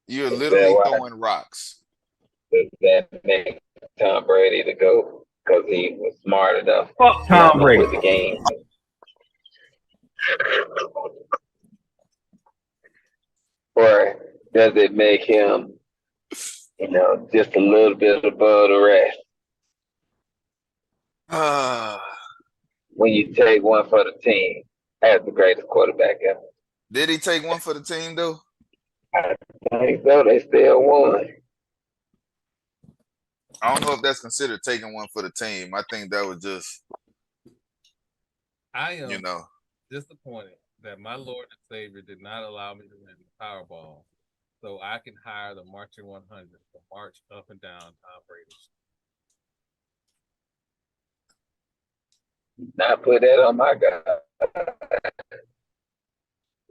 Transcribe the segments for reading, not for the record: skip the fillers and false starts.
You're Is that literally why? throwing rocks. Does that make Tom Brady the GOAT? Because he was smart enough Fuck not Tom to Brady. put the game. Or does it make him, just a little bit above the rest? When you take one for the team as the greatest quarterback ever. Did he take one for the team though? I think so. They still won. I don't know if that's considered taking one for the team. I think that was just, I you am know. disappointed that my Lord and Savior did not allow me to win the Powerball so I can hire the Marching 100 to march up and down Tom Brady's. Not put that on my God.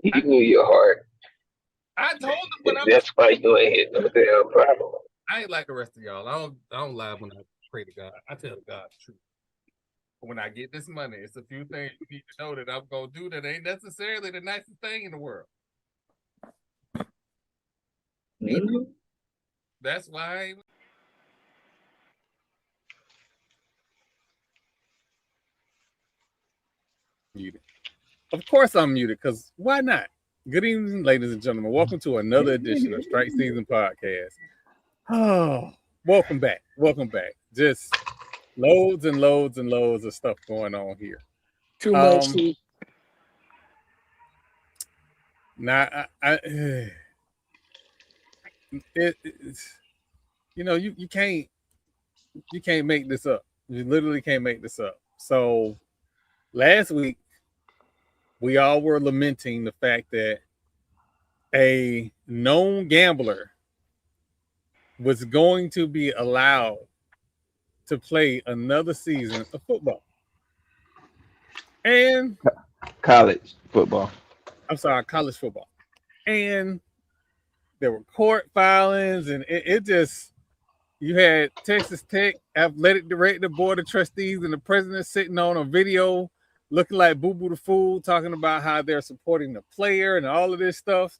He knew your heart. I told him when I That's why you ain't hit no damn problem. I ain't like the rest of y'all. I don't lie when I pray to God. I tell God the truth. When I get this money, it's a few things you need to know that I'm gonna do that ain't necessarily the nicest thing in the world. Mm-hmm. That's why muted. Of course I'm muted, because why not? Good evening, ladies and gentlemen. Welcome to another edition of Strike Season Podcast. Oh, welcome back. Welcome back. Just loads and loads and loads of stuff going on here. Too much heat. Now, you can't make this up. You literally can't make this up. So last week, we all were lamenting the fact that a known gambler was going to be allowed to play another season of football. And college football. I'm sorry, college football. And there were court filings, and it just, you had Texas Tech Athletic Director, Board of Trustees, and the president sitting on a video looking like Boo Boo the Fool, talking about how they're supporting the player and all of this stuff.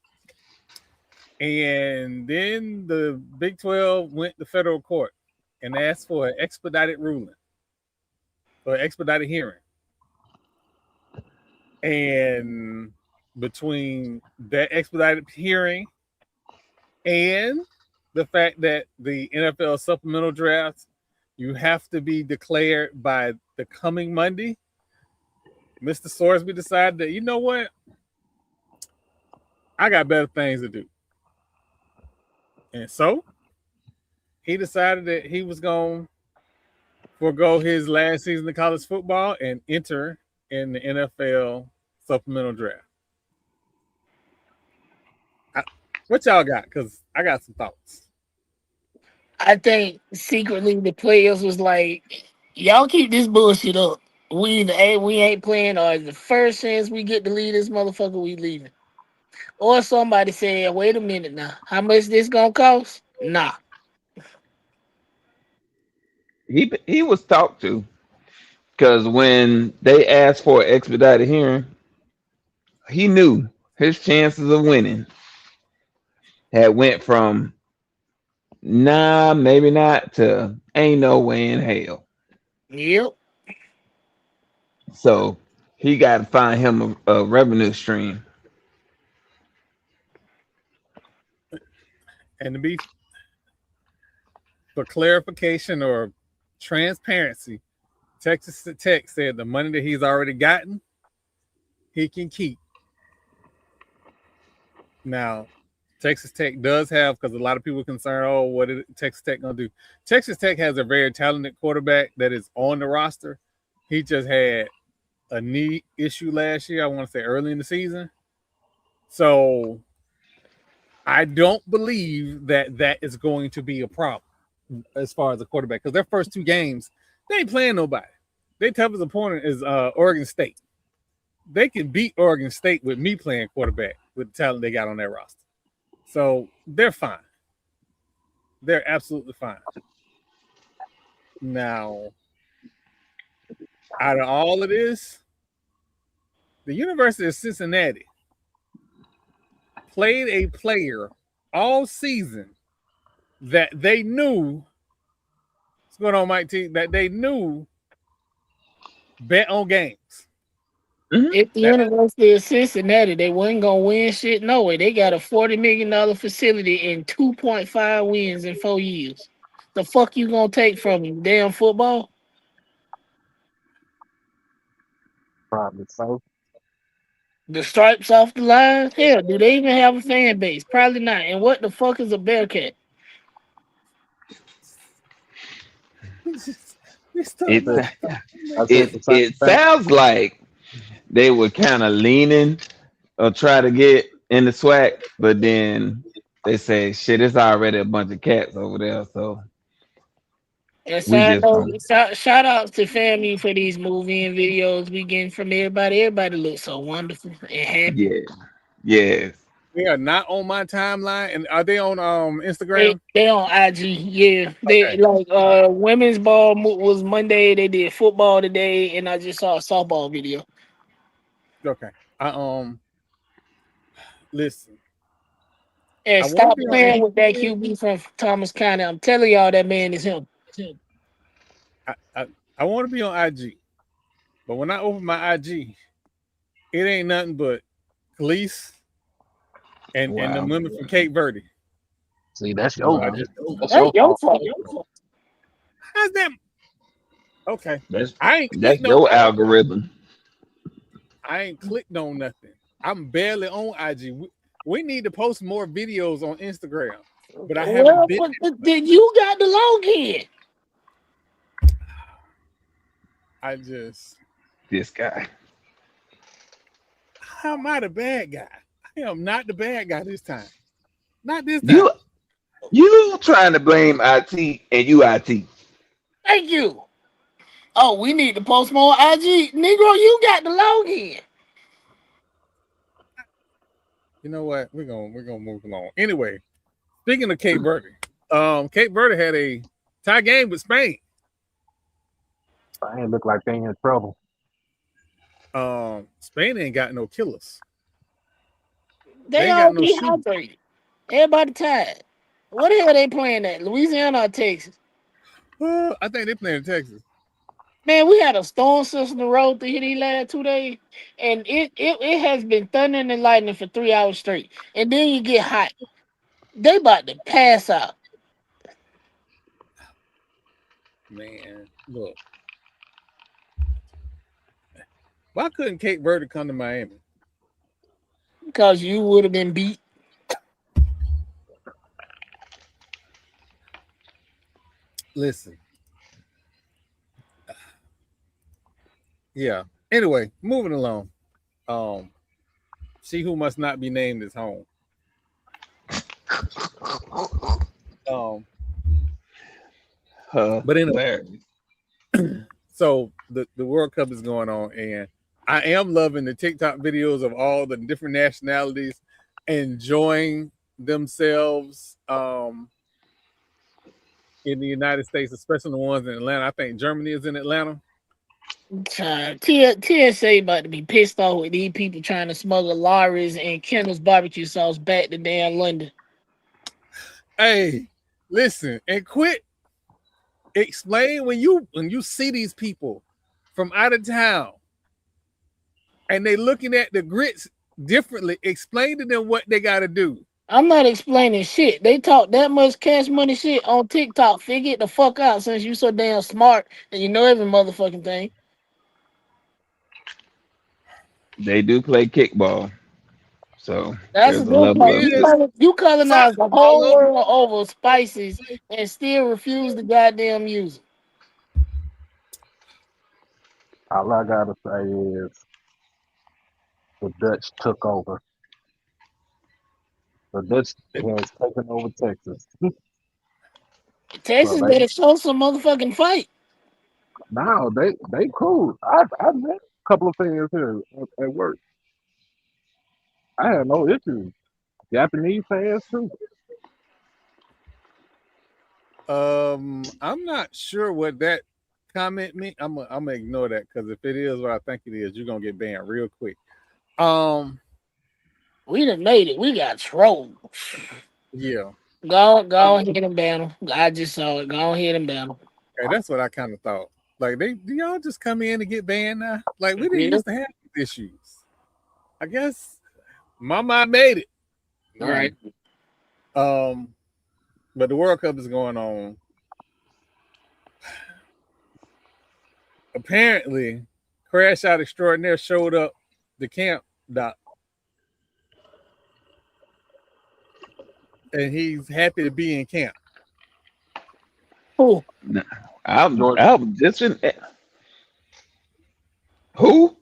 And then the Big 12 went to federal court and asked for an expedited ruling, or expedited hearing. And between that expedited hearing and the fact that the NFL Supplemental Draft, you have to be declared by the coming Monday, Mr. Sorsby decided that, you know what? I got better things to do. And so he decided that he was going to forego his last season of college football and enter in the NFL Supplemental Draft. What y'all got? Because I got some thoughts. I think secretly the players was like, y'all keep this bullshit up. We ain't playing, or the first chance we get to leave this motherfucker, we leaving. Or somebody said, wait a minute now, how much this gonna cost? Nah. He was talked to because when they asked for an expedited hearing, he knew his chances of winning had went from nah, maybe not to ain't no way in hell. Yep. So he got to find him a revenue stream. And to be, for clarification or transparency, Texas Tech said the money that he's already gotten, he can keep. Now, Texas Tech does have, because a lot of people are concerned, oh, what is Texas Tech going to do? Texas Tech has a very talented quarterback that is on the roster. He just had a knee issue last year, I want to say early in the season. So I don't believe that is going to be a problem as far as a quarterback, because their first two games, they ain't playing nobody. Their toughest opponent is Oregon State. They can beat Oregon State with me playing quarterback with the talent they got on their roster. So they're fine. They're absolutely fine. Now, out of all of this, the University of Cincinnati played a player all season that they knew what's going on, Mike T, that they knew bet on games. If the University of Cincinnati, they wasn't gonna win shit. No way. They got a $40 million facility and 2.5 wins in 4 years. The fuck you gonna take from him? Damn football? Probably so. The stripes off the line? Hell, do they even have a fan base? Probably not. And what the fuck is a Bearcat? It sounds like they were kind of leaning or try to get in the SWAC, but then they say, shit, it's already a bunch of cats over there. So And We shout outs to FAMU for these movie and videos we getting from everybody. Everybody looks so wonderful and happy. Yes. They are not on my timeline. And are they on Instagram? They on IG, yeah. They Okay. like women's ball was Monday. They did football today, and I just saw a softball video. Okay. Listen. And stop playing with that QB from Thomas County. I'm telling y'all, that man is him. I want to be on IG, but when I open my IG, it ain't nothing but Khalees and the women from Cape Verde. See, that's your fault. How's that? Okay. That's your your algorithm. I ain't clicked on nothing. I'm barely on IG. We need to post more videos on Instagram, but I haven't been. Then you got the login. This guy. How am I the bad guy? I am not the bad guy this time. Not this time. You trying to blame IT and you IT. Thank you. Oh, we need to post more IG. Negro, you got the login. You know what? We're gonna move along. Anyway, speaking of Cape Verde, Cape Verde had a tie game with Spain. Spain look like they in trouble. Spain ain't got no killers. They all dehydrated. Everybody tired. What the hell they playing at? Louisiana or Texas? I think they playing in Texas. Man, we had a storm system to roll through here these last 2 days, and it has been thundering and lightning for 3 hours straight. And then you get hot. They about to pass out. Man, look. Why couldn't Cape Verde come to Miami? Because you would have been beat. Listen. Yeah. Anyway, moving along. She who must not be named is home. But anyway, so the World Cup is going on, and I am loving the TikTok videos of all the different nationalities enjoying themselves in the United States, especially the ones in Atlanta. I think Germany is in Atlanta. TSA about to be pissed off with these people trying to smuggle Lawry's and Kendall's barbecue sauce back to damn London. Hey, listen and quit. Explain when you see these people from out of town and they looking at the grits differently. Explain to them what they got to do. I'm not explaining shit. They talk that much cash money shit on TikTok. Figure it the fuck out since you so damn smart and you know every motherfucking thing. They do play kickball. So that's a good part. You colonize the whole world over spices and still refuse to goddamn use it. All I gotta say is the Dutch took over. The Dutch has taken over Texas. Texas better show some motherfucking fight. No, they cool. I met a couple of fans here at work. I had no issues. Japanese fans too. I'm not sure what that comment means. I'm gonna ignore that because if it is what I think it is, you're gonna get banned real quick. We done made it. We got trolled. Yeah. Go ahead and ban them. I just saw it. Go ahead and ban them. Okay, that's what I kind of thought. Like, do y'all just come in and get banned now? Like, we didn't Yeah. used to have these issues. I guess my mind made it. All right. But the World Cup is going on. Apparently, Crash Out Extraordinaire showed up the camp, Doc. And he's happy to be in camp. Who? I'm just in. Who?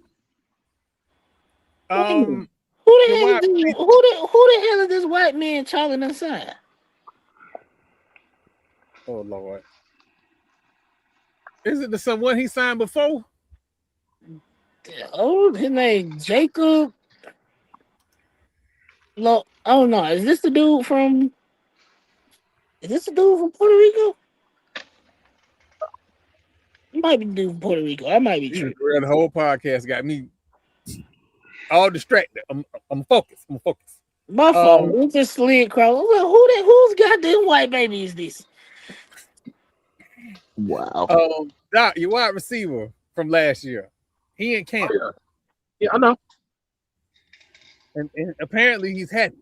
Who the hell is this white man Charlie inside? Oh Lord. Is it the someone he signed before? Oh, his name Jacob. No, oh no, is this the dude from Puerto Rico? It might be the dude from Puerto Rico. I might be true. The whole podcast got me all distracted. I'm focused. My fault. We just slid across. Whose goddamn white baby is this? Wow. Doc, your wide receiver from last year. He in camp. Oh, yeah, I know. And apparently he's happy.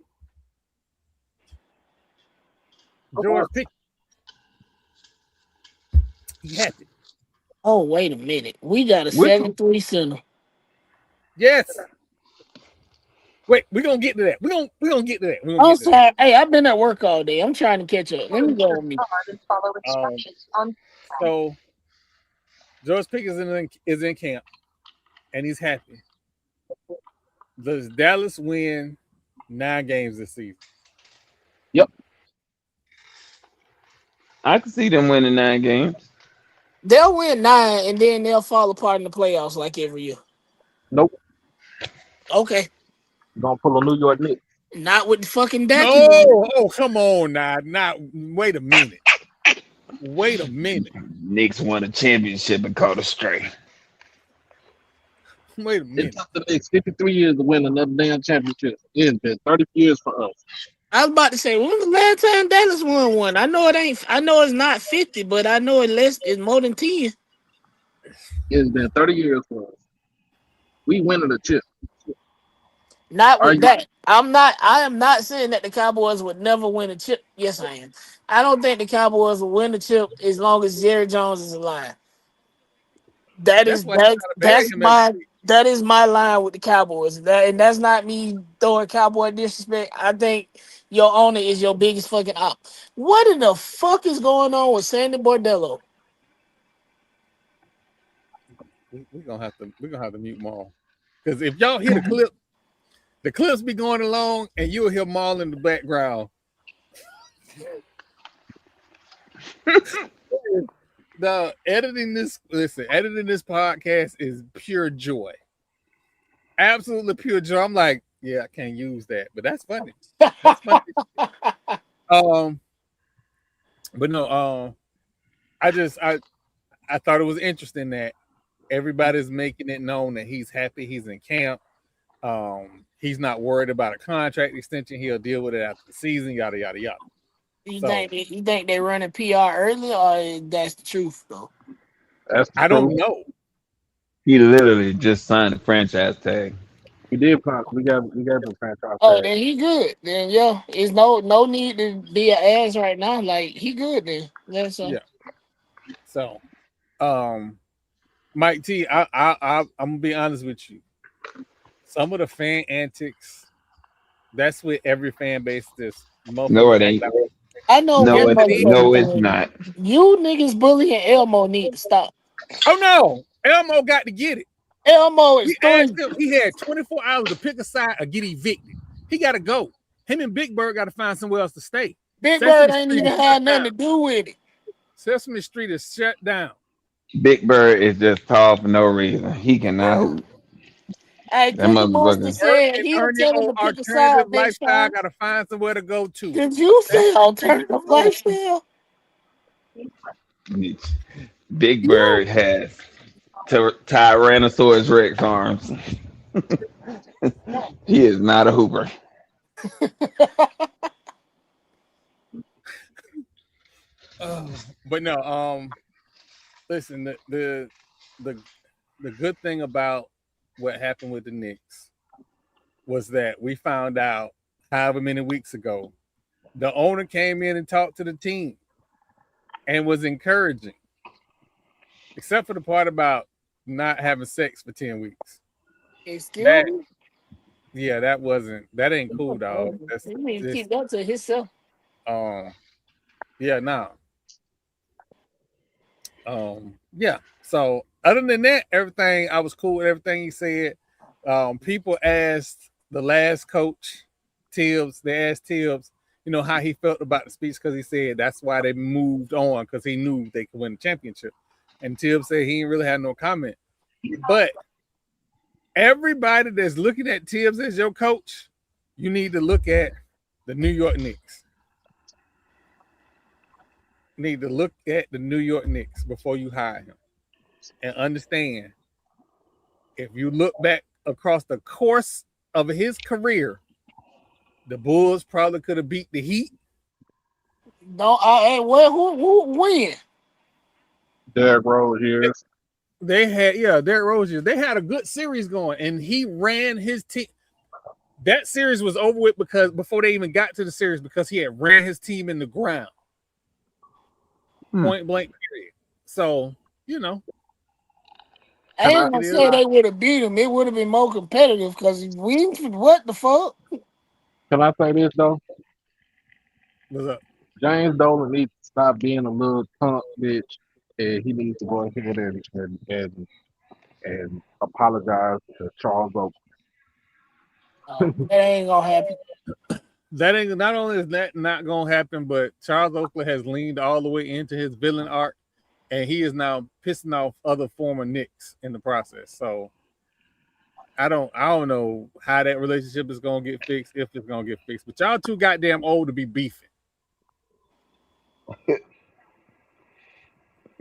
George Pickens. He's happy. Oh, wait a minute. We got a 7-3 center. Yes. Wait, we're gonna get to that. We're gonna get to that. I'm sorry. Hey, I've been at work all day. I'm trying to catch up. Let me go on me. So George Pickens is in camp and he's happy. Does Dallas win 9 games this season? Yep. I can see them winning 9 games. They'll win 9 and then they'll fall apart in the playoffs like every year. Nope. Okay. Gonna pull a New York Knicks. Not with the fucking Dak. Oh, come on now. Wait a minute. Knicks won a championship and caught a stray. Wait a It minute. took the Knicks 53 years to win another damn championship. It's been 30 years for us. I was about to say, when was the last time Dallas won one? I know it's not 50, but I know it's more than 10. It's been 30 years for us. We winning a chip. Not with that. I am not saying that the Cowboys would never win a chip. Yes, I am. I don't think the Cowboys will win the chip as long as Jerry Jones is alive. That is my line with the Cowboys. And that's not me throwing Cowboy disrespect. I think your owner is your biggest fucking op. What in the fuck is going on with Sandy Bordello? We're gonna have to mute Maul. Because if y'all hear the clips be going along and you'll hear Maul in the background. Editing this podcast is pure joy. Absolutely pure joy. I'm like, yeah, I can't use that, but that's funny. That's funny. But no, I thought it was interesting that everybody's making it known that he's happy, he's in camp. He's not worried about a contract extension. He'll deal with it after the season, yada yada yada. You think they're running PR early, or that's the truth though? I don't know. He literally just signed a franchise tag. We did. We got the franchise. Oh, then he good. Then yeah, it's no need to be an ass right now. Like he good then. That's yeah. So, Mike T, I'm gonna be honest with you. Some of the fan antics, that's what every fan base is. No, it ain't. I know. No, it's not. You niggas bullying Elmo need to stop. Oh no, Elmo got to get it. Elmo is he had 24 hours to pick a side or get evicted. He got to go. Him and Big Bird got to find somewhere else to stay. Big Bird ain't even had nothing to do with it. Sesame Street is shut down. Big Bird is just tall for no reason. He cannot hoop. Hey, that motherfucker said he was telling him to pick a side. Lifestyle got to find somewhere to go to. Did you say alternative lifestyle? Big Bird has Tyrannosaurus Rex arms. He is not a hooper. But no, listen, the good thing about what happened with the Knicks was that we found out however many weeks ago, the owner came in and talked to the team and was encouraging, except for the part about not having sex for 10 weeks. That ain't cool, dog. He need to keep that to himself. Yeah, no. Yeah. So other than that, everything I was cool with everything he said. People asked the last coach, Tibbs, they asked Tibbs, how he felt about the speech because he said that's why they moved on because he knew they could win the championship. And Tibbs said he didn't really have no comment. But everybody that's looking at Tibbs as your coach, you need to look at the New York Knicks. You need to look at the New York Knicks before you hire him and understand if you look back across the course of his career, the Bulls probably could have beat the Heat. No, who win? Derrick Rose here. They had, Derrick Rose here. They had a good series going, and he ran his team. That series was over with because before they even got to the series, because he had ran his team in the ground. Point blank period. So, I ain't gonna say they would have beat him. It would have been more competitive because what the fuck? Can I say this though? What's up? James Dolan needs to stop being a little punk bitch, and he needs to go ahead and apologize to Charles Oakley. That ain't gonna happen. That ain't, not only is that not gonna happen, but Charles Oakley has leaned all the way into his villain arc, and he is now pissing off other former Knicks in the process. So I don't know how that relationship is gonna get fixed, if it's gonna get fixed. But y'all too goddamn old to be beefing.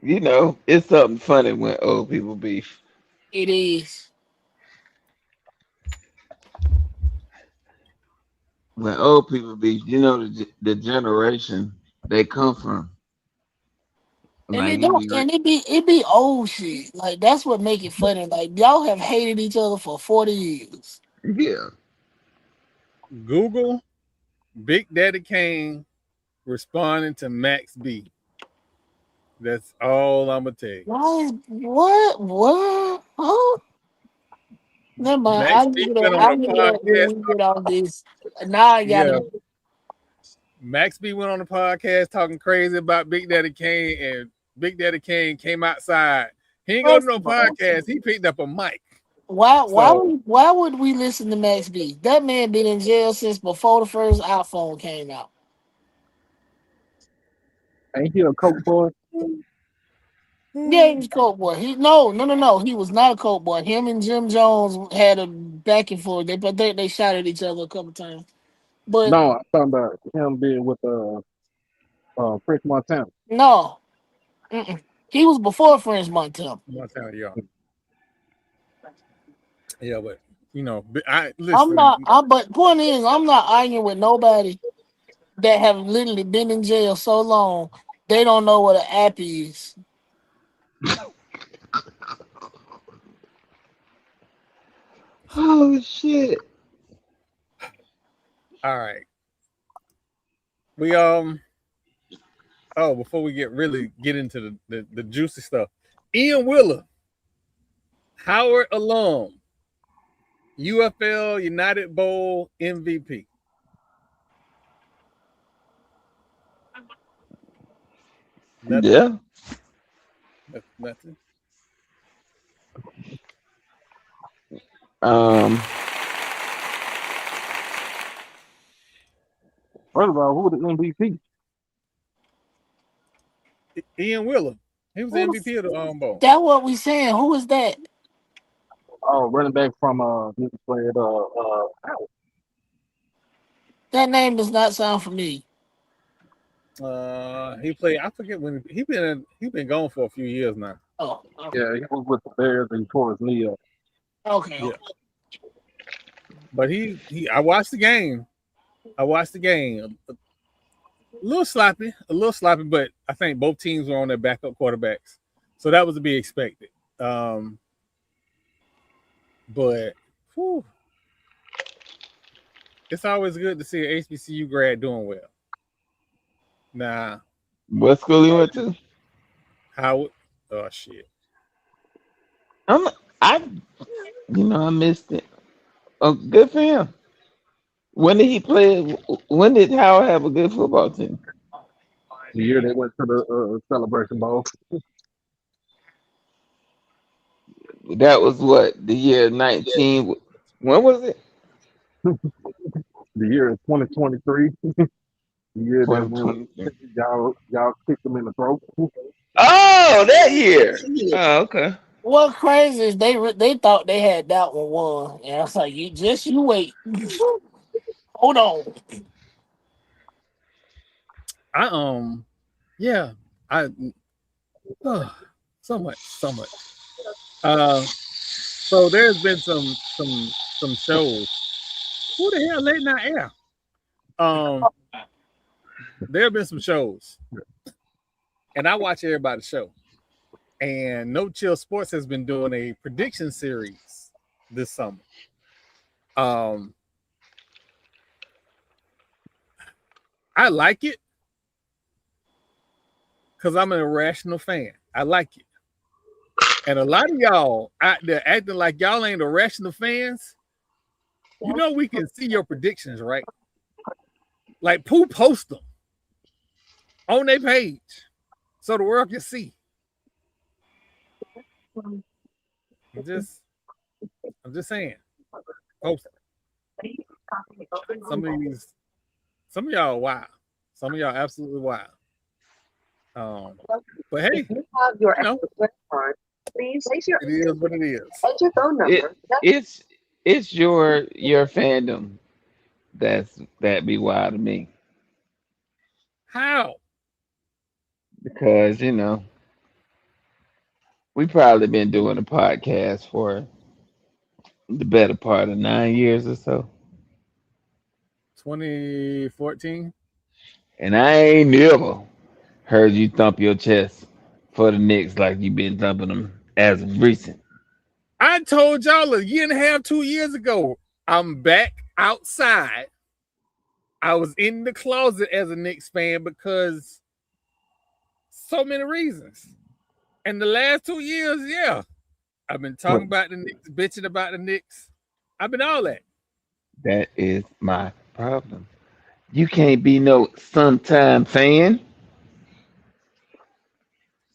It's something funny when old people beef. It is. When old people beef, the generation they come from. And it be old shit. Like that's what make it funny. Like y'all have hated each other for 40 years. Yeah. Google Big Daddy Kane responding to Max B. That's all I'm gonna tell you. What? Huh? Never mind. I'll get off this. Now I got it. Max B went on the podcast talking crazy about Big Daddy Kane, and Big Daddy Kane came outside. He ain't going to no podcast. He picked up a mic. Why would we listen to Max B? That man been in jail since before the first iPhone came out. Ain't he a coke boy? Yeah, he was a coke boy. No. He was not a coke boy. Him and Jim Jones had a back and forth. They shot at each other a couple times. But no, I'm talking about him being with French Montana. No. Mm-mm. He was before French Montana. Yeah. Yeah, but listen. I'm not. But point is, I'm not arguing with nobody that have literally been in jail so long they don't know what an app is. Oh shit! All right. We before we get into the juicy stuff, Ian Wheeler, Howard alum, UFL United Bowl MVP. Nothing. Yeah. Nothing. First of all, who the MVP? Ian Wheeler. He was the MVP of the bowl. That's what we saying. Who is that? Oh, running back from he played That name does not sound familiar. He played. I forget when he been gone for a few years now. Oh, okay. Yeah, he was with the Bears and he tore his knee up. Okay. Yeah. But I watched the game. A little sloppy, but I think both teams were on their backup quarterbacks, so that was to be expected. But whew, it's always good to see an HBCU grad doing well. Nah, What school he went to? Howard. Oh shit. I missed it. Oh, good for him. When did he play? When did Howard have a good football team? The year they went to the Celebration Bowl. That was what, the year 19. When was it? The year is 2023. The year that when 2023. y'all kicked them in the throat. Oh, that year. Oh, okay. What crazy is they thought they had that one won, and I was like, you wait, hold on. Yeah, so much. So there's been some shows. Who the hell late night air? There have been some shows, and I watch everybody's show. And No Chill Sports has been doing a prediction series this summer. I like it because I'm an irrational fan. I like it. And a lot of y'all out there acting like y'all ain't irrational fans. You know we can see your predictions, right? Like Pooh post them on their page so the world can see. I'm just saying. Post it. Some of y'all are wild. Some of y'all absolutely wild. But hey, If you have your you know, extra card, please place your it is what it is. enter phone number. It's your fandom that be wild to me. How? Because we probably been doing a podcast for the better part of 9 years or so. 2014. And I ain't never heard you thump your chest for the Knicks like you been thumping them as of recent. I told y'all a year and a half, 2 years ago, I'm back outside. I was in the closet as a Knicks fan because so many reasons. And the last 2 years, yeah, I've been talking about the Knicks, bitching about the Knicks. I've been all that. That is my problem. You can't be no sometime fan.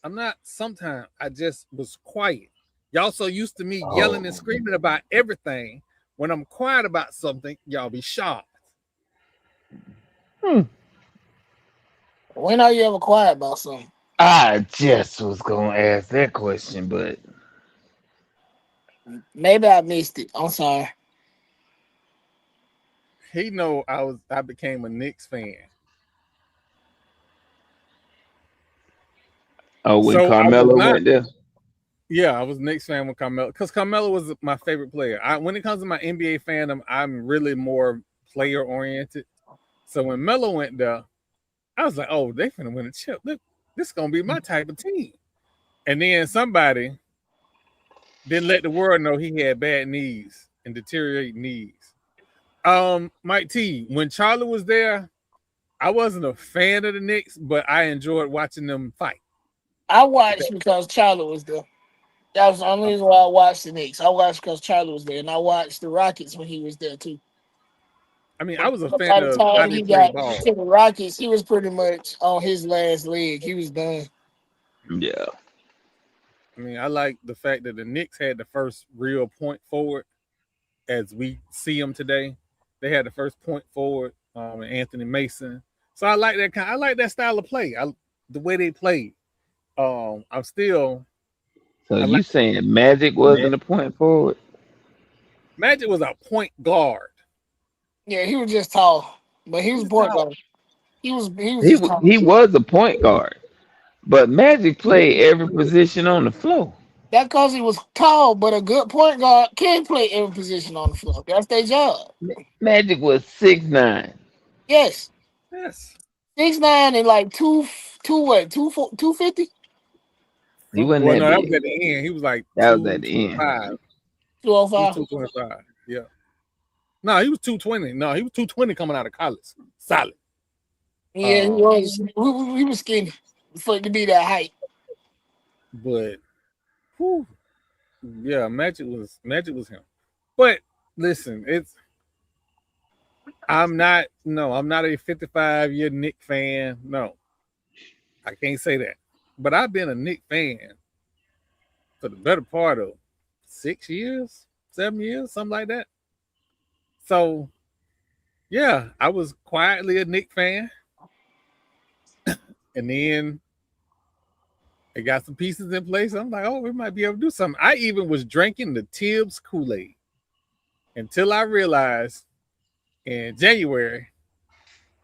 I'm not sometimes. I just was quiet. Y'all so used to me yelling and screaming about everything. When I'm quiet about something, y'all be shocked. When are you ever quiet about something? I just was gonna ask that question, but Maybe I missed it. I'm sorry. He know I became a Knicks fan. oh, when So Carmelo went there. Yeah, I was a Knicks fan with Carmelo because Carmelo was my favorite player. When it comes to my NBA fandom, I'm really more player oriented. So when Melo went there, I was like, "Oh, they finna win a chip. Look, this is gonna be my type of team." And then somebody didn't let the world know he had bad knees and deteriorating knees. Mike T, when Charlie was there, I wasn't a fan of the Knicks, but I enjoyed watching them fight. I watched because Charlie was there. That was the only reason why I watched the Knicks. I watched because Charlie was there, and I watched the Rockets when he was there too. I mean, I was a By fan the of how time they he played got ball. to the Rockets, he was pretty much on his last leg. He was done. Yeah. I mean, I like the fact that the Knicks had the first real point forward as we see them today. They had the first point forward, and Anthony Mason. So I like that I like that style of play. The way they played. I'm still. So you saying Magic wasn't a point forward? Magic was a point guard. Yeah, he was just tall, but he was point guard. He was tall. He was a point guard, but Magic played every position on the floor. That's because he was tall, but a good point guard can play every position on the floor. That's their job. Magic was 6'9". Yes. Yes. 6'9" and like 250? He wasn't Well, that no, that was big. at the end. He was like That was at the end. 225. He 205. was 225. Yeah. No, he was 220. No, he was 220 coming out of college. Solid. Yeah, he was. He was skinny for it to be that height. But whew, yeah, Magic was him. But listen, I'm not a 55-year Knicks fan. No, I can't say that. But I've been a Knicks fan for the better part of 6 years, 7 years, something like that. So yeah, I was quietly a Knicks fan. And then they got some pieces in place. I'm like, oh, we might be able to do something. I even was drinking the Tibbs Kool-Aid until I realized in January,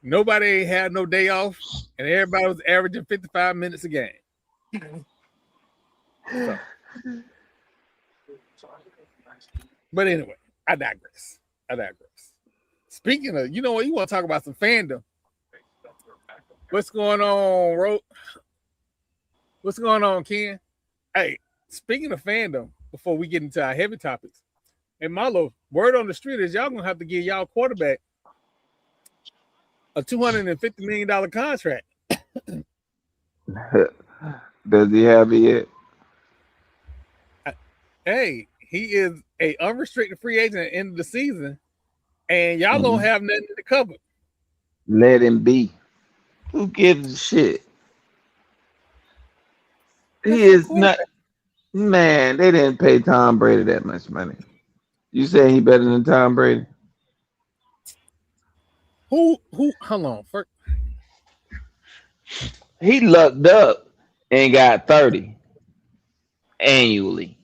nobody had no day off, and everybody was averaging 55 minutes a game. So. But anyway, I digress. Speaking of, you know what, you want to talk about some fandom. What's going on, Ro? What's going on, Ken? Hey, speaking of fandom, before we get into our heavy topics, and Marlo, word on the street is y'all gonna have to give y'all quarterback a $250 million contract. Does he have it yet? Hey, he is a unrestricted free agent at the end of the season, and y'all don't have nothing to cover. Let him be. Who gives a shit? He is not. Man, they didn't pay Tom Brady that much money. You say he better than Tom Brady? Who? Hold on. First. He lucked up and got 30 annually.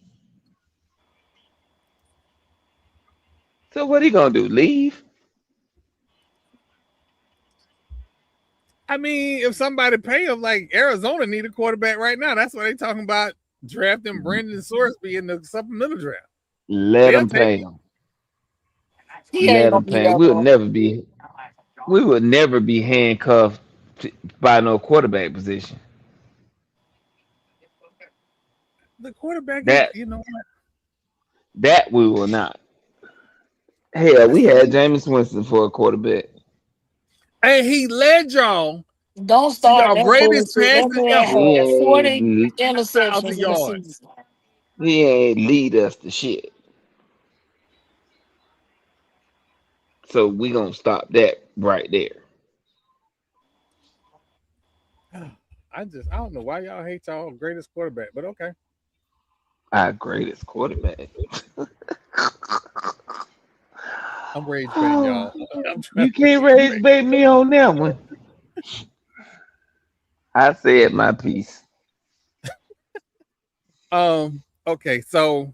So what he gonna do? Leave? I mean, if somebody pay him, like Arizona need a quarterback right now. That's why they talking about drafting Brendan Sorsby in the supplemental draft. Let him pay him. Let him pay. We would never be handcuffed by no quarterback position. The quarterback, you know what? That we will not. Hell, we had Jameis Winston for a quarterback. And he led y'all. Don't start y'all greatest passes ever. 40 interceptions in the season. He ain't lead us to shit. So we gonna stop that right there. I don't know why y'all hate y'all greatest quarterback, but okay. Our greatest quarterback. I'm rage baiting y'all. You can't rage bait me on that one. I said my piece. Okay, so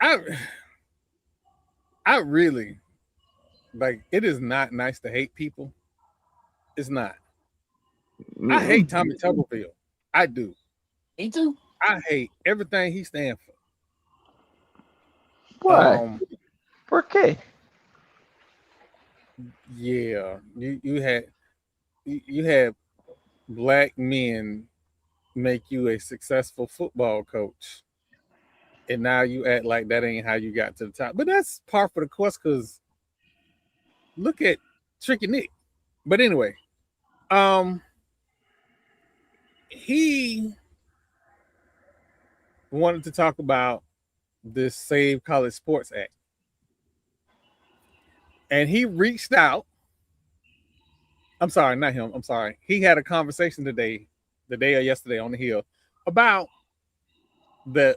I really like, it is not nice to hate people. It's not. I hate Tommy Tuberville. I do. Me too. I hate everything he stands for. Why? ¿Por qué? Yeah, you had black men make you a successful football coach, and now you act like that ain't how you got to the top. But that's par for the course, because look at Tricky Nick. But anyway, he wanted to talk about this Save College Sports Act. And he reached out. I'm sorry, not him. I'm sorry. He had a conversation today, the day or yesterday on the Hill, about the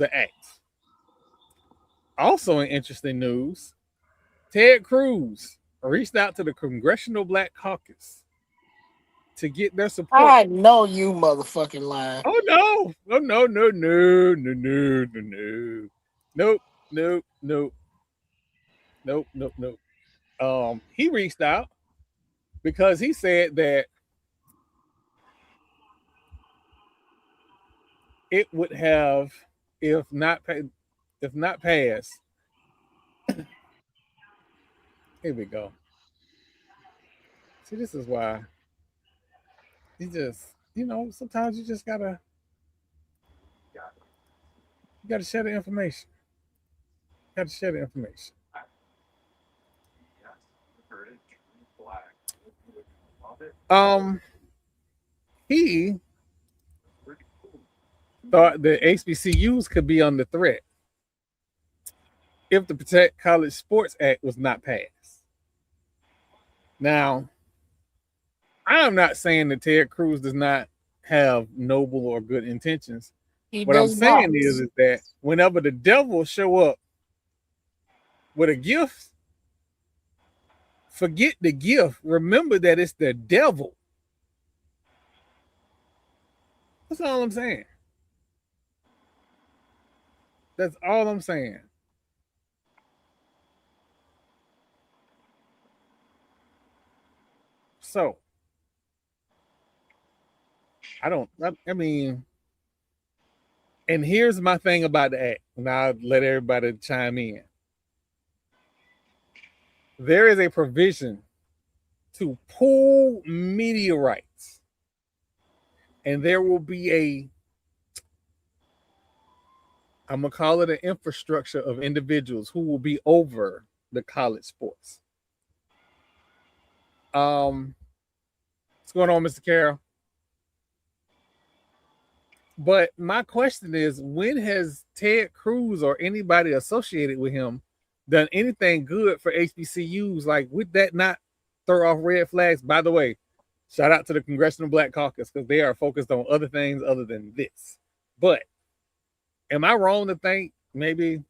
act. Also in interesting news, Ted Cruz reached out to the Congressional Black Caucus to get their support. I know you motherfucking lying. Oh no. Oh no. Nope. He reached out because he said that it would have, if not passed. Here we go. See, this is why you just, sometimes you just gotta share the information. Gotta share the information. He thought the HBCUs could be under threat if the Protect College Sports Act was not passed. Now, I'm not saying that Ted Cruz does not have noble or good intentions. What I'm saying is that whenever the devil show up with a gift, forget the gift. Remember that it's the devil. That's all I'm saying. That's all I'm saying. So, I mean, and here's my thing about the act, and I'll let everybody chime in. There is a provision to pool media rights, and there will be I'm going to call it an infrastructure of individuals who will be over the college sports. What's going on, Mr. Carroll? But my question is, when has Ted Cruz or anybody associated with him done anything good for HBCUs? Like, would that not throw off red flags? By the way, shout out to the Congressional Black Caucus, because they are focused on other things other than this. But am I wrong to think maybe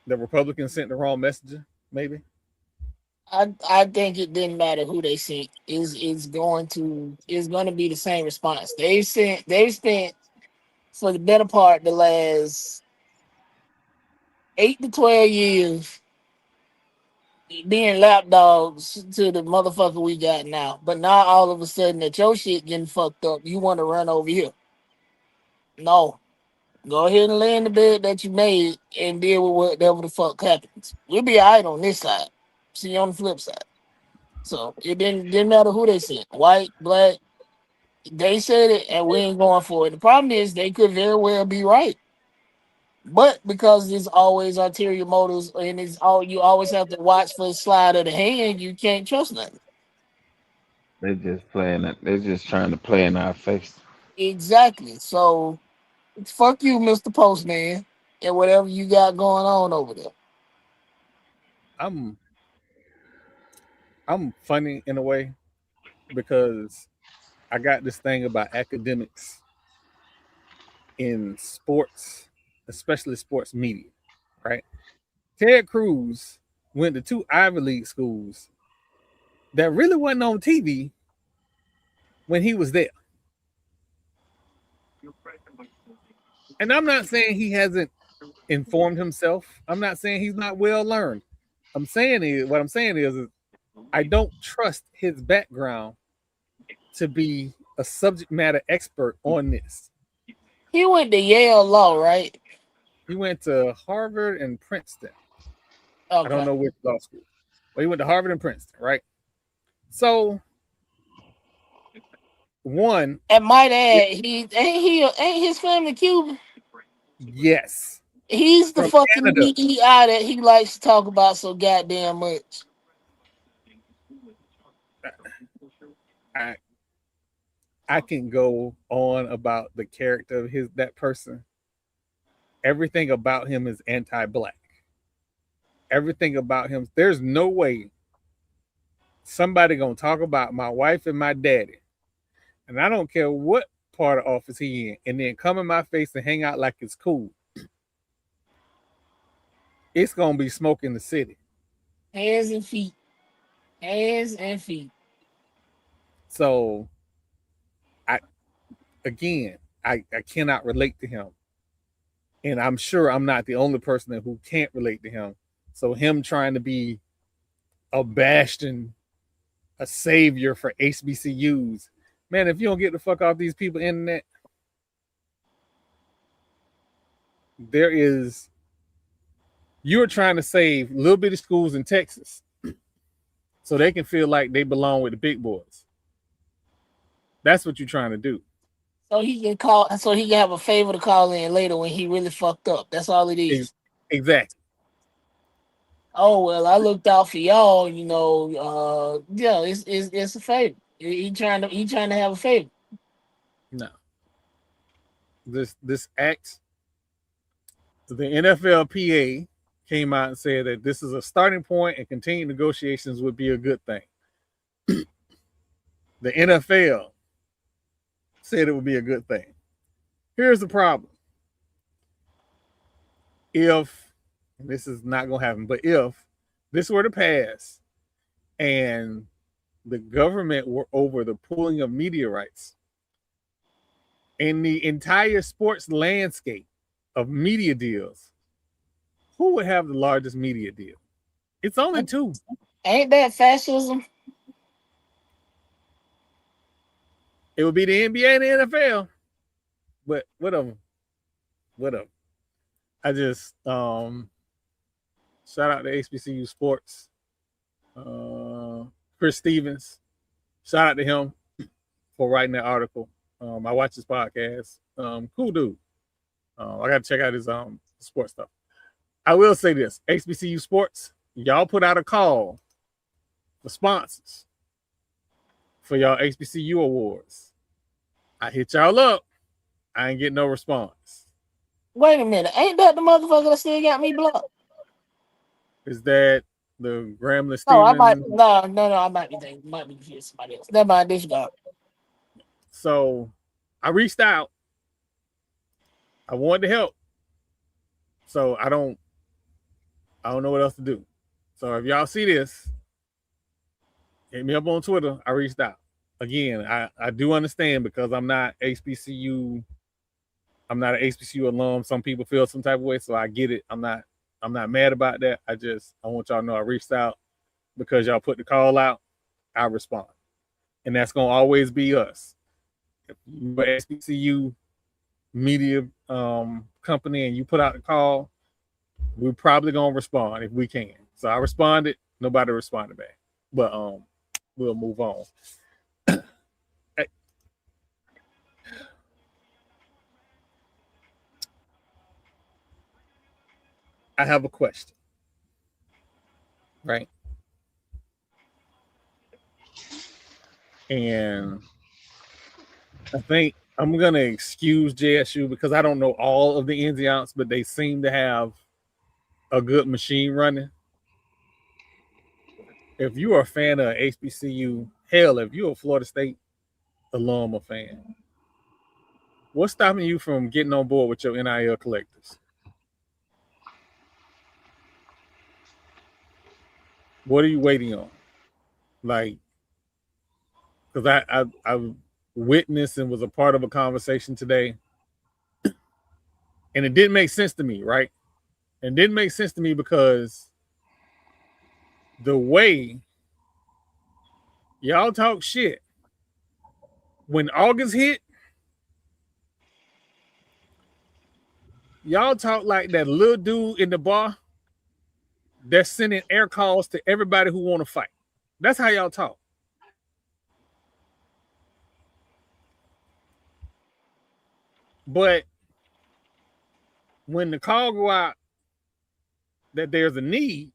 the Republicans sent the wrong messenger? Maybe. I think it didn't matter who they sent. It's going to be the same response. They spent for the better part the last 8 to 12 years being lapdogs to the motherfucker we got now. But now all of a sudden that your shit getting fucked up, you want to run over here. No. Go ahead and lay in the bed that you made and deal with whatever the fuck happens. We'll be all right on this side. See you on the flip side. So it didn't matter who they sent. White, black. They said it and we ain't going for it. The problem is they could very well be right. But because there's always ulterior motives and you always have to watch for the slide of the hand, you can't trust nothing. They're just playing it. They're just trying to play in our face. Exactly. So fuck you, Mr. Postman, and whatever you got going on over there. I'm funny in a way because I got this thing about academics in sports, especially sports media, right? Ted Cruz went to 2 Ivy League schools that really wasn't on TV when he was there. And I'm not saying he hasn't informed himself. I'm not saying he's not well learned. What I'm saying is I don't trust his background to be a subject matter expert on this. He went to Yale Law, right? He went to Harvard and Princeton. Okay. I don't know which law school, but he went to Harvard and Princeton, right? So, one. And might add, ain't his family Cuban? Yes. He's the From fucking Canada. DEI that he likes to talk about so goddamn much. I can go on about the character of that person. Everything about him is anti-black. Everything about him. There's no way somebody gonna talk about my wife and my daddy, and I don't care what part of office he in, and then come in my face and hang out like it's cool. It's gonna be smoke in the city. Hands and feet. So I cannot relate to him. And I'm sure I'm not the only person who can't relate to him. So him trying to be a bastion, a savior for HBCUs, man, if you don't get the fuck off these people internet, you're trying to save little bitty schools in Texas so they can feel like they belong with the big boys. That's what you're trying to do. So he can call. So he can have a favor to call in later when he really fucked up. That's all it is. Exactly. Oh well, I looked out for y'all. Yeah, it's a favor. He trying to have a favor. No. This act, the NFLPA came out and said that this is a starting point and continued negotiations would be a good thing. The NFL said it would be a good thing. Here's the problem. If, and this is not going to happen, but if this were to pass and the government were over the pooling of media rights in the entire sports landscape of media deals, who would have the largest media deal? It's only two. Ain't that fascism? It would be the NBA and the NFL. But whatever. I just shout out to HBCU Sports. Chris Stevens. Shout out to him for writing that article. I watch his podcast. Cool dude. I gotta check out his sports stuff. I will say this: HBCU Sports, y'all put out a call for sponsors for y'all HBCU awards. I hit y'all up. I ain't getting no response. Wait a minute. Ain't that the motherfucker that still got me blocked? Is that the Grambling Stevens? No, I might be thinking, might be confused somebody else. That might disregard. So I reached out. I wanted to help. So I don't know what else to do. So if y'all see this, hit me up on Twitter. I reached out. Again, I do understand because I'm not HBCU. I'm not an HBCU alum. Some people feel some type of way, so I get it. I'm not mad about that. I want y'all to know I reached out because y'all put the call out. I respond, and that's gonna always be us. If you're an HBCU media company and you put out the call, we're probably gonna respond if we can. So I responded. Nobody responded back, but we'll move on. I have a question, right? And I think I'm going to excuse JSU because I don't know all of the ins and outs, but they seem to have a good machine running. If you are a fan of HBCU, hell, if you're a Florida State alum or fan, what's stopping you from getting on board with your NIL collectors? What are you waiting on? Like, because I witnessed and was a part of a conversation today, and it didn't make sense to me, right? It didn't make sense to me because the way y'all talk shit when August hit, y'all talk like that little dude in the bar that's sending air calls to everybody who want to fight. That's how y'all talk. But when the call go out that there's a need,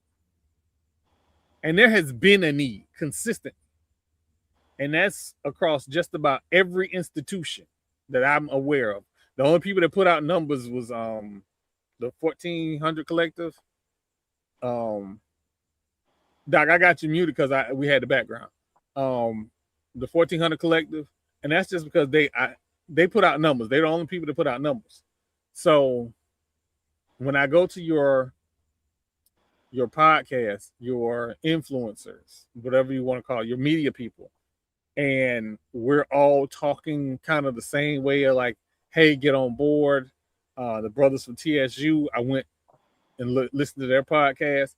and there has been a need consistent, and that's across just about every institution that I'm aware of. The only people that put out numbers was the 1400 Collective. Doc, I got you muted because we had the background. The 1400 Collective, and that's just because they put out numbers. They're the only people that put out numbers. So when I go to your podcast, your influencers, whatever you want to call it, your media people, and we're all talking kind of the same way of like, hey, get on board. The brothers from TSU, I went and listened to their podcast,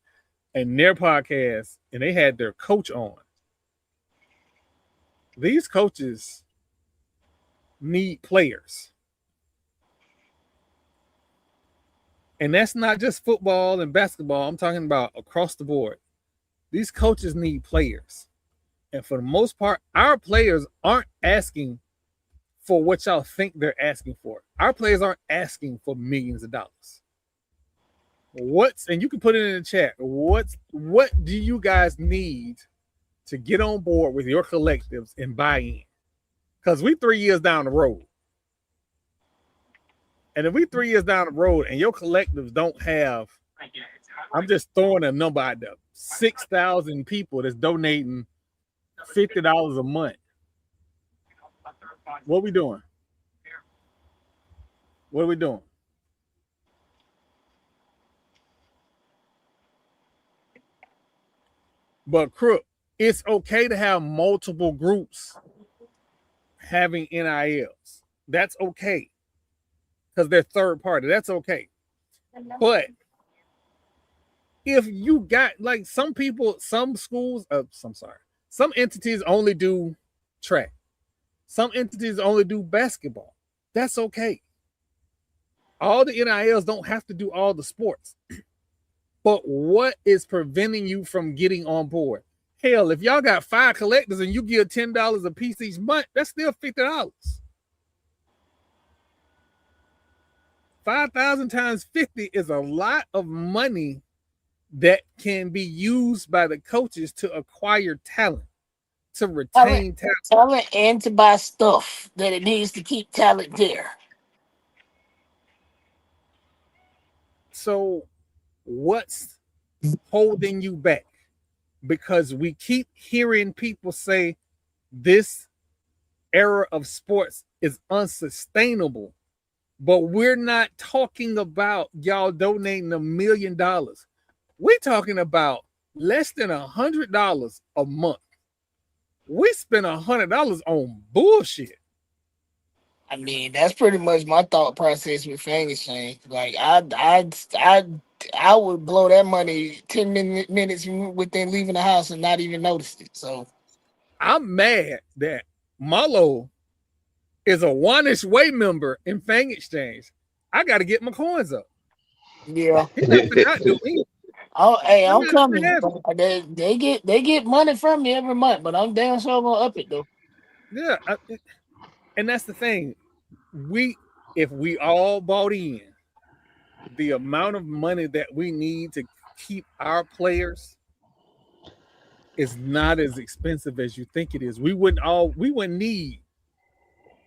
and they had their coach on. These coaches need players. And that's not just football and basketball. I'm talking about across the board. These coaches need players. And for the most part, our players aren't asking for what y'all think they're asking for. Our players aren't asking for millions of dollars. And you can put it in the chat. What do you guys need to get on board with your collectives and buy in? Because we 3 years down the road. And if we 3 years down the road and your collectives don't have, I'm just throwing a number out there, 6,000 people that's donating $50 a month. What we doing? What are we doing? But Crook, it's okay to have multiple groups having NILs. That's okay. Because they're third party. That's okay. But if you got like some people, some schools, some entities only do track. Some entities only do basketball. That's okay. All the NILs don't have to do all the sports. But what is preventing you from getting on board? Hell, if y'all got 5 collectors and you give $10 a piece each month, that's still $50. 5,000 times 50 is a lot of money that can be used by the coaches to acquire talent, to retain talent and to buy stuff that it needs to keep talent there. So what's holding you back? Because we keep hearing people say this era of sports is unsustainable, but we're not talking about y'all donating $1 million. We're talking about less than $100 a month. We spend $100 on bullshit. I mean, that's pretty much my thought process with fan exchange. Like, I would blow that money 10 minutes within leaving the house and not even notice it. So I'm mad that Marlo is a Wanish Way member in Fang Exchange. I got to get my coins up. Yeah. Oh, hey, I'm coming. They get money from me every month, but I'm damn sure gonna up it though. Yeah, and that's the thing. If we all bought in, the amount of money that we need to keep our players is not as expensive as you think it is. We wouldn't need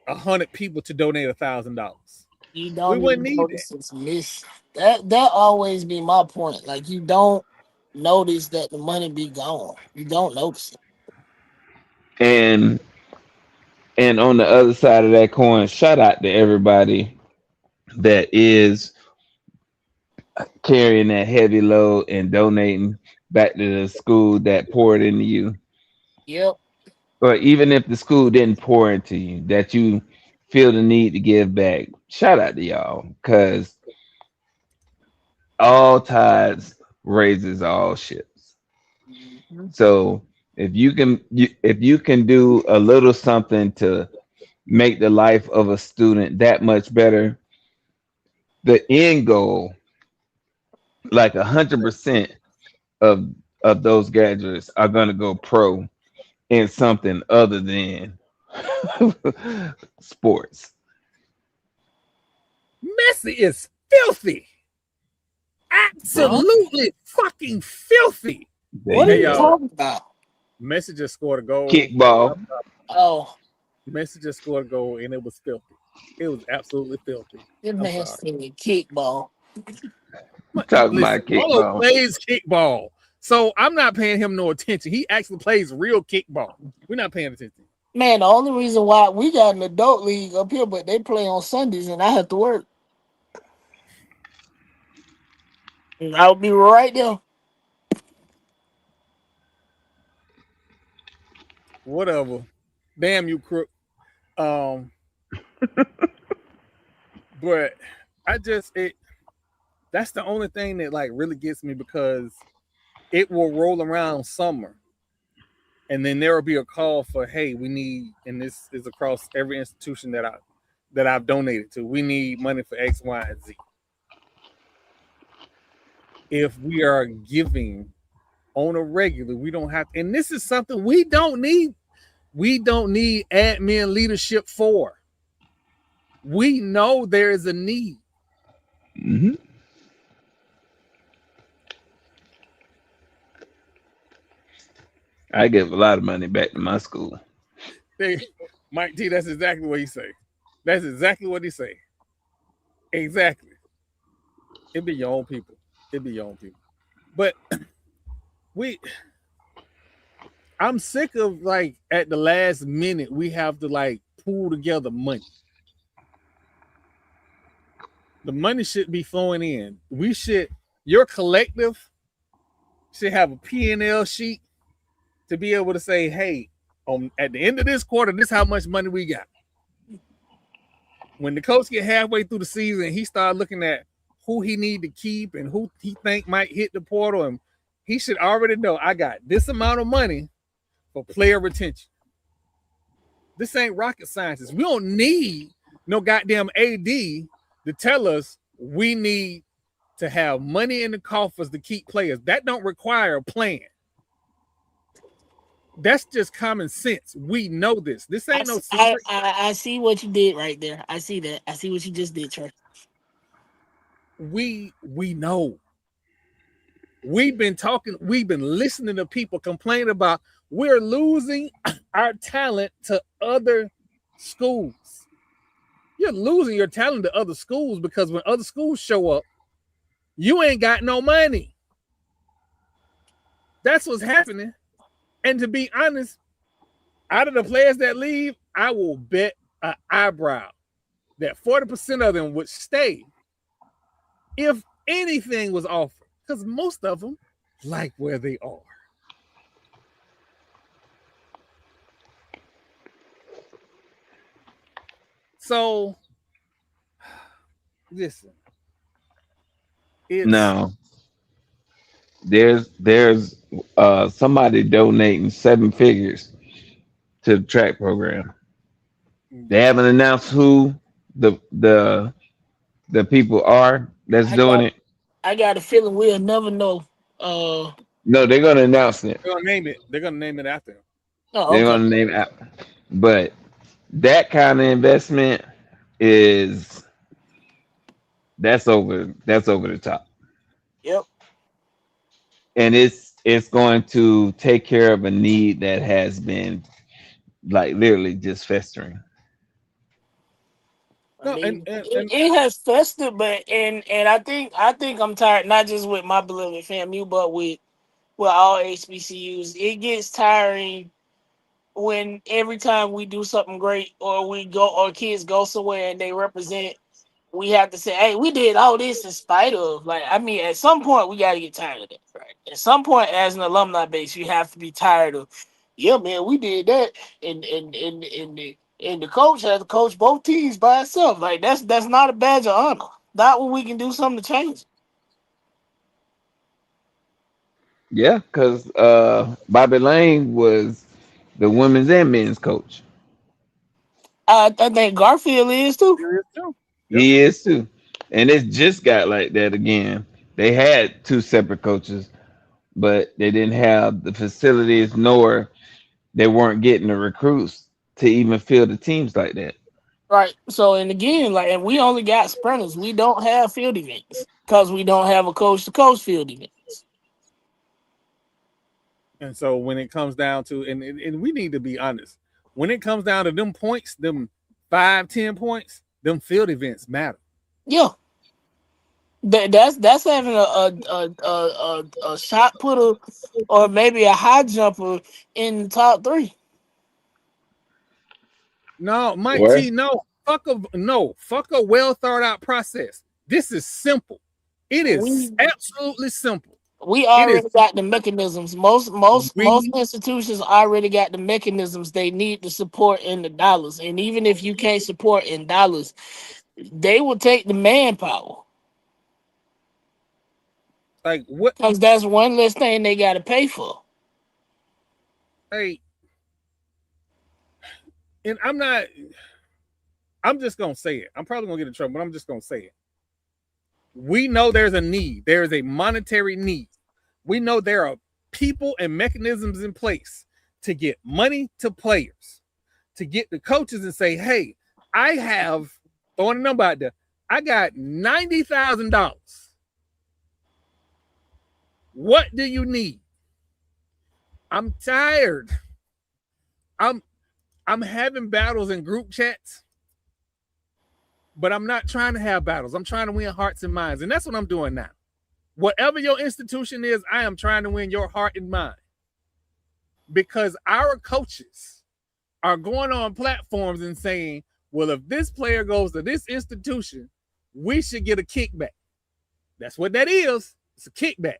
100 people to donate $1,000. You don't. We wouldn't need that. That always be my point. Like, you don't notice that the money be gone. You don't notice it. And on the other side of that coin, shout out to everybody that is carrying that heavy load and donating back to the school that poured into you. Yep. Or even if the school didn't pour into you, that you feel the need to give back. Shout out to y'all, because all tides raises all ships. Mm-hmm. So if you can do a little something to make the life of a student that much better, the end goal, like 100% of those graduates are going to go pro in something other than sports. Messi is filthy. Absolutely fucking filthy. What are you talking about? Messi just scored a goal. Kickball. Oh. Messi just scored a goal and it was filthy. It was absolutely filthy. This man said kickball. Talking about kickball. Plays kickball. So I'm not paying him no attention. He actually plays real kickball. We're not paying attention. Man, the only reason why we got an adult league up here, but they play on Sundays and I have to work. And I'll be right there. Whatever. Damn you, crook. But that's the only thing that like really gets me, because it will roll around summer and then there will be a call for, hey, we need, and this is across every institution that I've donated to, we need money for X, Y, and Z. If we are giving on a regular. We don't have, and this is something we don't need. We don't need admin leadership for. We know there is a need. Mm-hmm. I give a lot of money back to my school. Mike T, that's exactly what he say. That's exactly what he say. Exactly. It be your own people. It be your own people. But I'm sick of like at the last minute we have to like pool together money. The money should be flowing in. Your collective should have a P&L sheet to be able to say, hey, at the end of this quarter, this is how much money we got. When the coach get halfway through the season, he start looking at who he need to keep and who he think might hit the portal, and he should already know I got this amount of money for player retention. This ain't rocket science. We don't need no goddamn AD to tell us we need to have money in the coffers to keep players. That don't require a plan. That's just common sense. We know this. This ain't no secret. I see what you did right there. I see that. I see what you just did, Trey. We know. We've been listening to people complain about we're losing our talent to other schools. You're losing your talent to other schools because when other schools show up, you ain't got no money. That's what's happening. And to be honest, out of the players that leave, I will bet an eyebrow that 40% of them would stay if anything was offered, because most of them like where they are. So, listen. No. There's somebody donating 7 figures to the track program. They haven't announced who the people are that's doing it. I got a feeling we'll never know. No, they're gonna announce it. They're gonna name it. They're gonna name it after him. Oh, They're gonna name it after. But that kind of investment that's over the top. Yep. And it's going to take care of a need that has been like literally just festering. I mean, it has festered, but and I think I'm tired, not just with my beloved FAMU, but with all HBCUs. It gets tiring when every time we do something great or kids go somewhere and they represent, we have to say, hey, we did all this in spite of. Like, I mean, at some point we got to get tired of that, right? At some point, as an alumni base, you have to be tired of, yeah, man, we did that, and the coach has to coach both teams by itself. Like, that's not a badge of honor. Not when we can do something to change it. Yeah, because Bobby Lane was the women's and men's coach. I think Garfield is too. He is too. And it's just got like that again. They had 2 separate coaches, but they didn't have the facilities, nor they weren't getting the recruits to even field the teams like that. Right. So, and again, and we only got sprinters. We don't have field events because we don't have a coach-to-coach field events. And so when it comes down to, and we need to be honest, when it comes down to them points, them 5-10 points, them field events matter. Yeah. That's having a shot putter or maybe a high jumper in the top 3. No, Mike T, no. Fuck a well thought out process. This is simple. It is absolutely simple. We already got the mechanisms. Most institutions already got the mechanisms they need to support in the dollars. And even if you can't support in dollars, they will take the manpower. Like what? Because that's one less thing they got to pay for. Hey, and I'm just gonna say it. I'm probably gonna get in trouble, but I'm just gonna say it. We know there's a need. There is a monetary need. We know there are people and mechanisms in place to get money to players, to get the coaches and say, hey, I have, throwing a number out there, I got $90,000. What do you need? I'm tired. I'm having battles in group chats, but I'm not trying to have battles. I'm trying to win hearts and minds. And that's what I'm doing now. Whatever your institution is, I am trying to win your heart and mind. Because our coaches are going on platforms and saying, well, if this player goes to this institution, we should get a kickback. That's what that is. It's a kickback.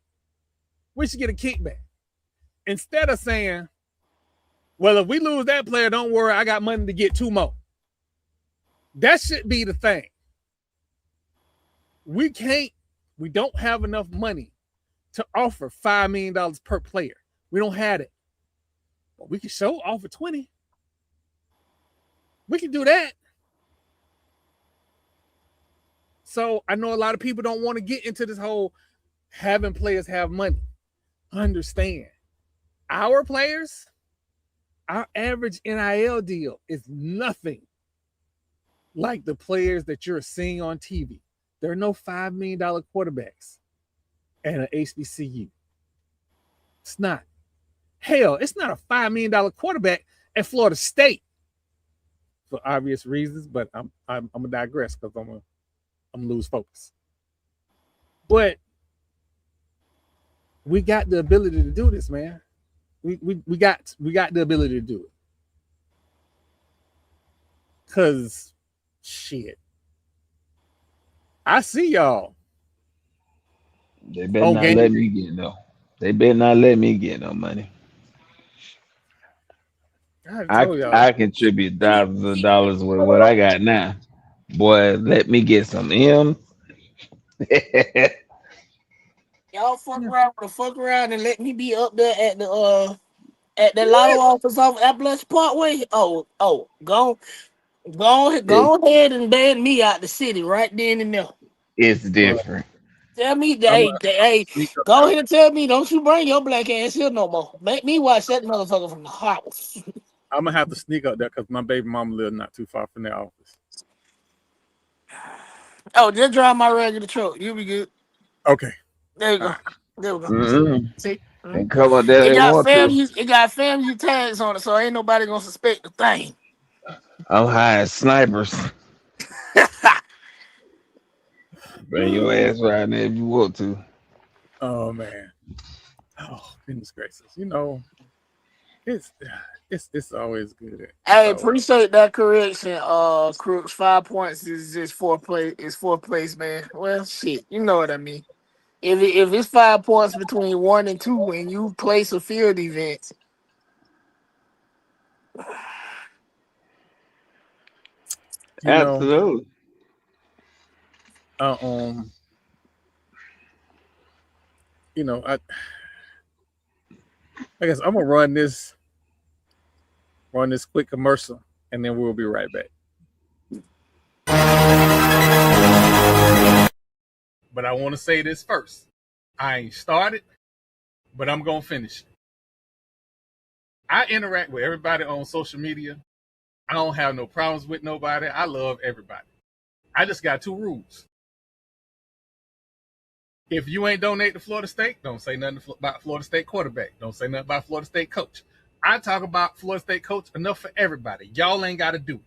We should get a kickback. Instead of saying, well, if we lose that player, don't worry, I got money to get 2 more. That should be the thing. We don't have enough money to offer $5 million per player. We don't have it. But we can offer 20. We can do that. So I know a lot of people don't want to get into this whole having players have money. Understand. Our players, our average NIL deal is nothing like the players that you're seeing on TV. There are no $5 million quarterbacks at an HBCU. It's not. Hell, it's not a $5 million quarterback at Florida State for obvious reasons, but I'm gonna digress because I'm gonna lose focus. But we got the ability to do this, man. We got the ability to do it. Cause shit. I see y'all. They better not let me get no. They better not let me get no money. I contribute thousands of dollars with what I got now. Boy, let me get some M's. Y'all fuck around and let me be up there at the lotto office off Appalachian Parkway. Oh, go ahead and ban me out the city right then and there. It's different. Tell me, hey, go ahead and tell me, don't you bring your black ass here no more. Make me watch that motherfucker from the house. I'm gonna have to sneak up there because my baby mama lives not too far from their office. Oh, just drive my regular truck. You'll be good. Okay. There you go. There we go. Mm-hmm. See? And come up there. It got FAMU tags on it, so ain't nobody gonna suspect the thing. I'm high as snipers. Bring your ass right there if you want to. Oh man. Oh goodness gracious. You know, it's always good. Hey, appreciate that correction. Cruz, 5 points is just fourth place, man. Well, shit, you know what I mean. If it's 5 points between 1 and 2 and you place a field event, absolutely. I guess I'm gonna run this quick commercial and then we'll be right back. But I want to say this first. I ain't started, but I'm gonna finish it. I interact with everybody on social media. I don't have no problems with nobody. I love everybody. I just got 2 rules. If you ain't donate to Florida State, don't say nothing about Florida State quarterback. Don't say nothing about Florida State coach. I talk about Florida State coach enough for everybody. Y'all ain't got to do it.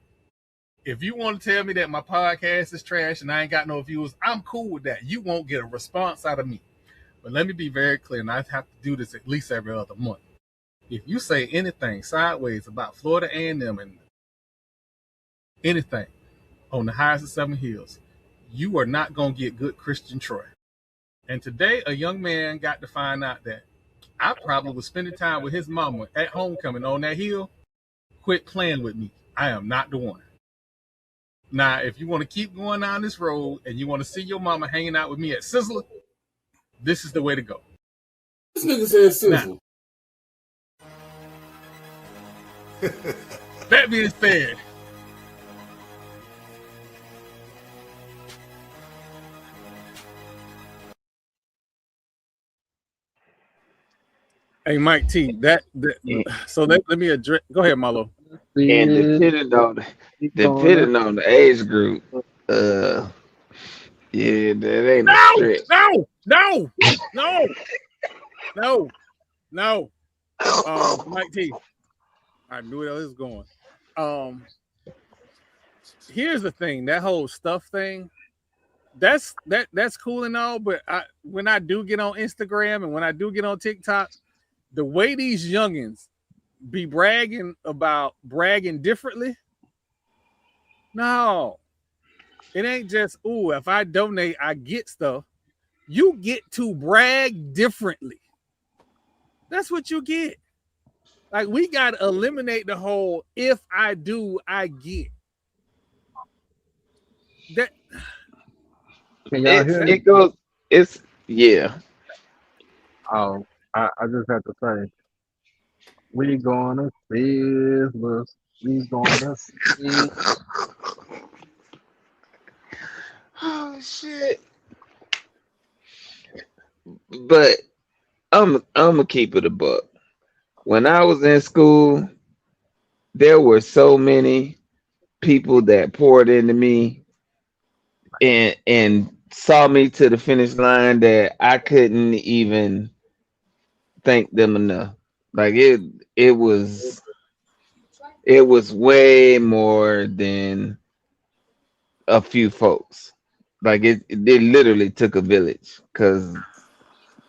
If you want to tell me that my podcast is trash and I ain't got no views, I'm cool with that. You won't get a response out of me. But let me be very clear, and I have to do this at least every other month. If you say anything sideways about Florida A&M and anything on the highest of 7 hills, you are not going to get good Christian Troy. And today, a young man got to find out that I probably was spending time with his mama at homecoming on that hill. Quit playing with me. I am not the one. Now, if you want to keep going down this road and you want to see your mama hanging out with me at Sizzler, this is the way to go. This nigga said Sizzler. That being said, Hey, Mike T. So let me address. Go ahead, Marlo. And depending on the age group, yeah, that ain't a stretch. No. Mike T. I knew where this was going. Here's the thing: that whole stuff thing. That's cool and all, but when I do get on Instagram and when I do get on TikTok, the way these youngins be bragging differently. No, it ain't just, ooh, if I donate, I get stuff. You get to brag differently. That's what you get. Like, we got to eliminate the whole, if I do, I get. That Can y'all hear me? It goes, it's, yeah. Oh, I just have to say, we gonna business. We gonna see. Oh, shit. But I'm gonna keep it a buck. When I was in school, there were so many people that poured into me and saw me to the finish line that I couldn't even thank them enough. Like it was way more than a few folks. Like it literally took a village, because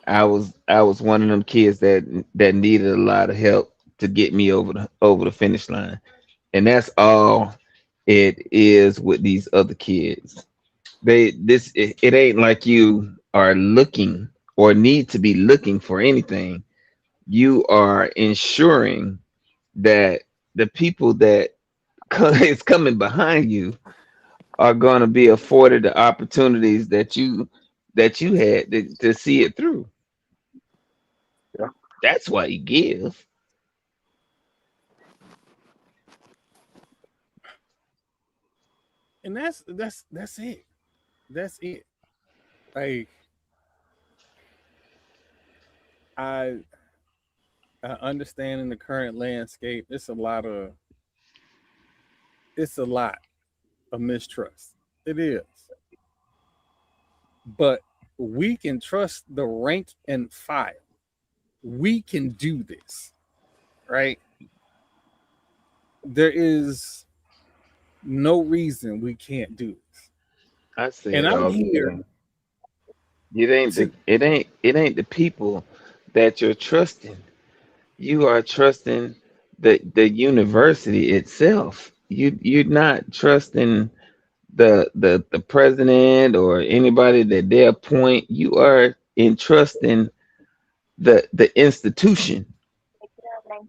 I was one of them kids that needed a lot of help to get me over the finish line. And that's all it is with these other kids. It ain't like you are looking or need to be looking for anything. You are ensuring that the people that is coming behind you are going to be afforded the opportunities that you had to see it through. Yeah. That's why you give. And that's it. That's it. Like, I understand in the current landscape, it's a lot of mistrust. It is. But we can trust the rank and file. We can do this, right? There is no reason we can't do this. I say And it I'm all the here. time. It ain't the people that you're trusting. You are trusting the university itself. You're not trusting the president or anybody that they appoint. You are entrusting the institution.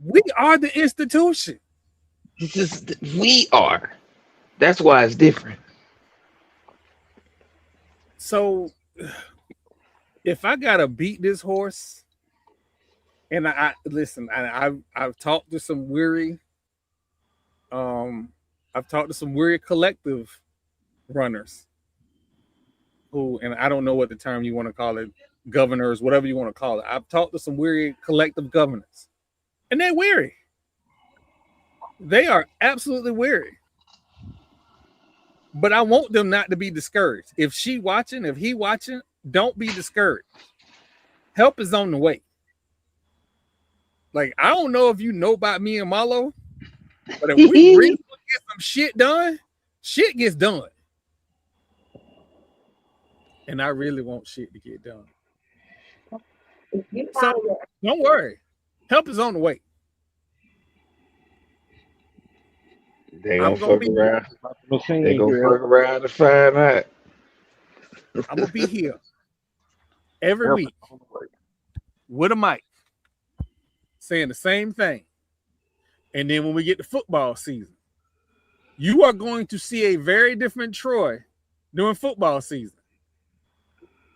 We are the institution. We are. That's why it's different. So if I gotta beat this horse, and I listen, I've talked to some weary, collective runners who, and I don't know what the term you want to call it, governors, whatever you want to call it. I've talked to some weary collective governors, and they're weary. They are absolutely weary. But I want them not to be discouraged. If he watching, don't be discouraged. Help is on the way. Like, I don't know if you know about me and Marlo, but if we really get some shit done, shit gets done. And I really want shit to get done. So don't worry. Help is on the way. They gonna fuck around. They gonna fuck around to find out. I'm gonna be here every week with a mic saying the same thing. And then when we get to football season, you are going to see a very different Troy during football season.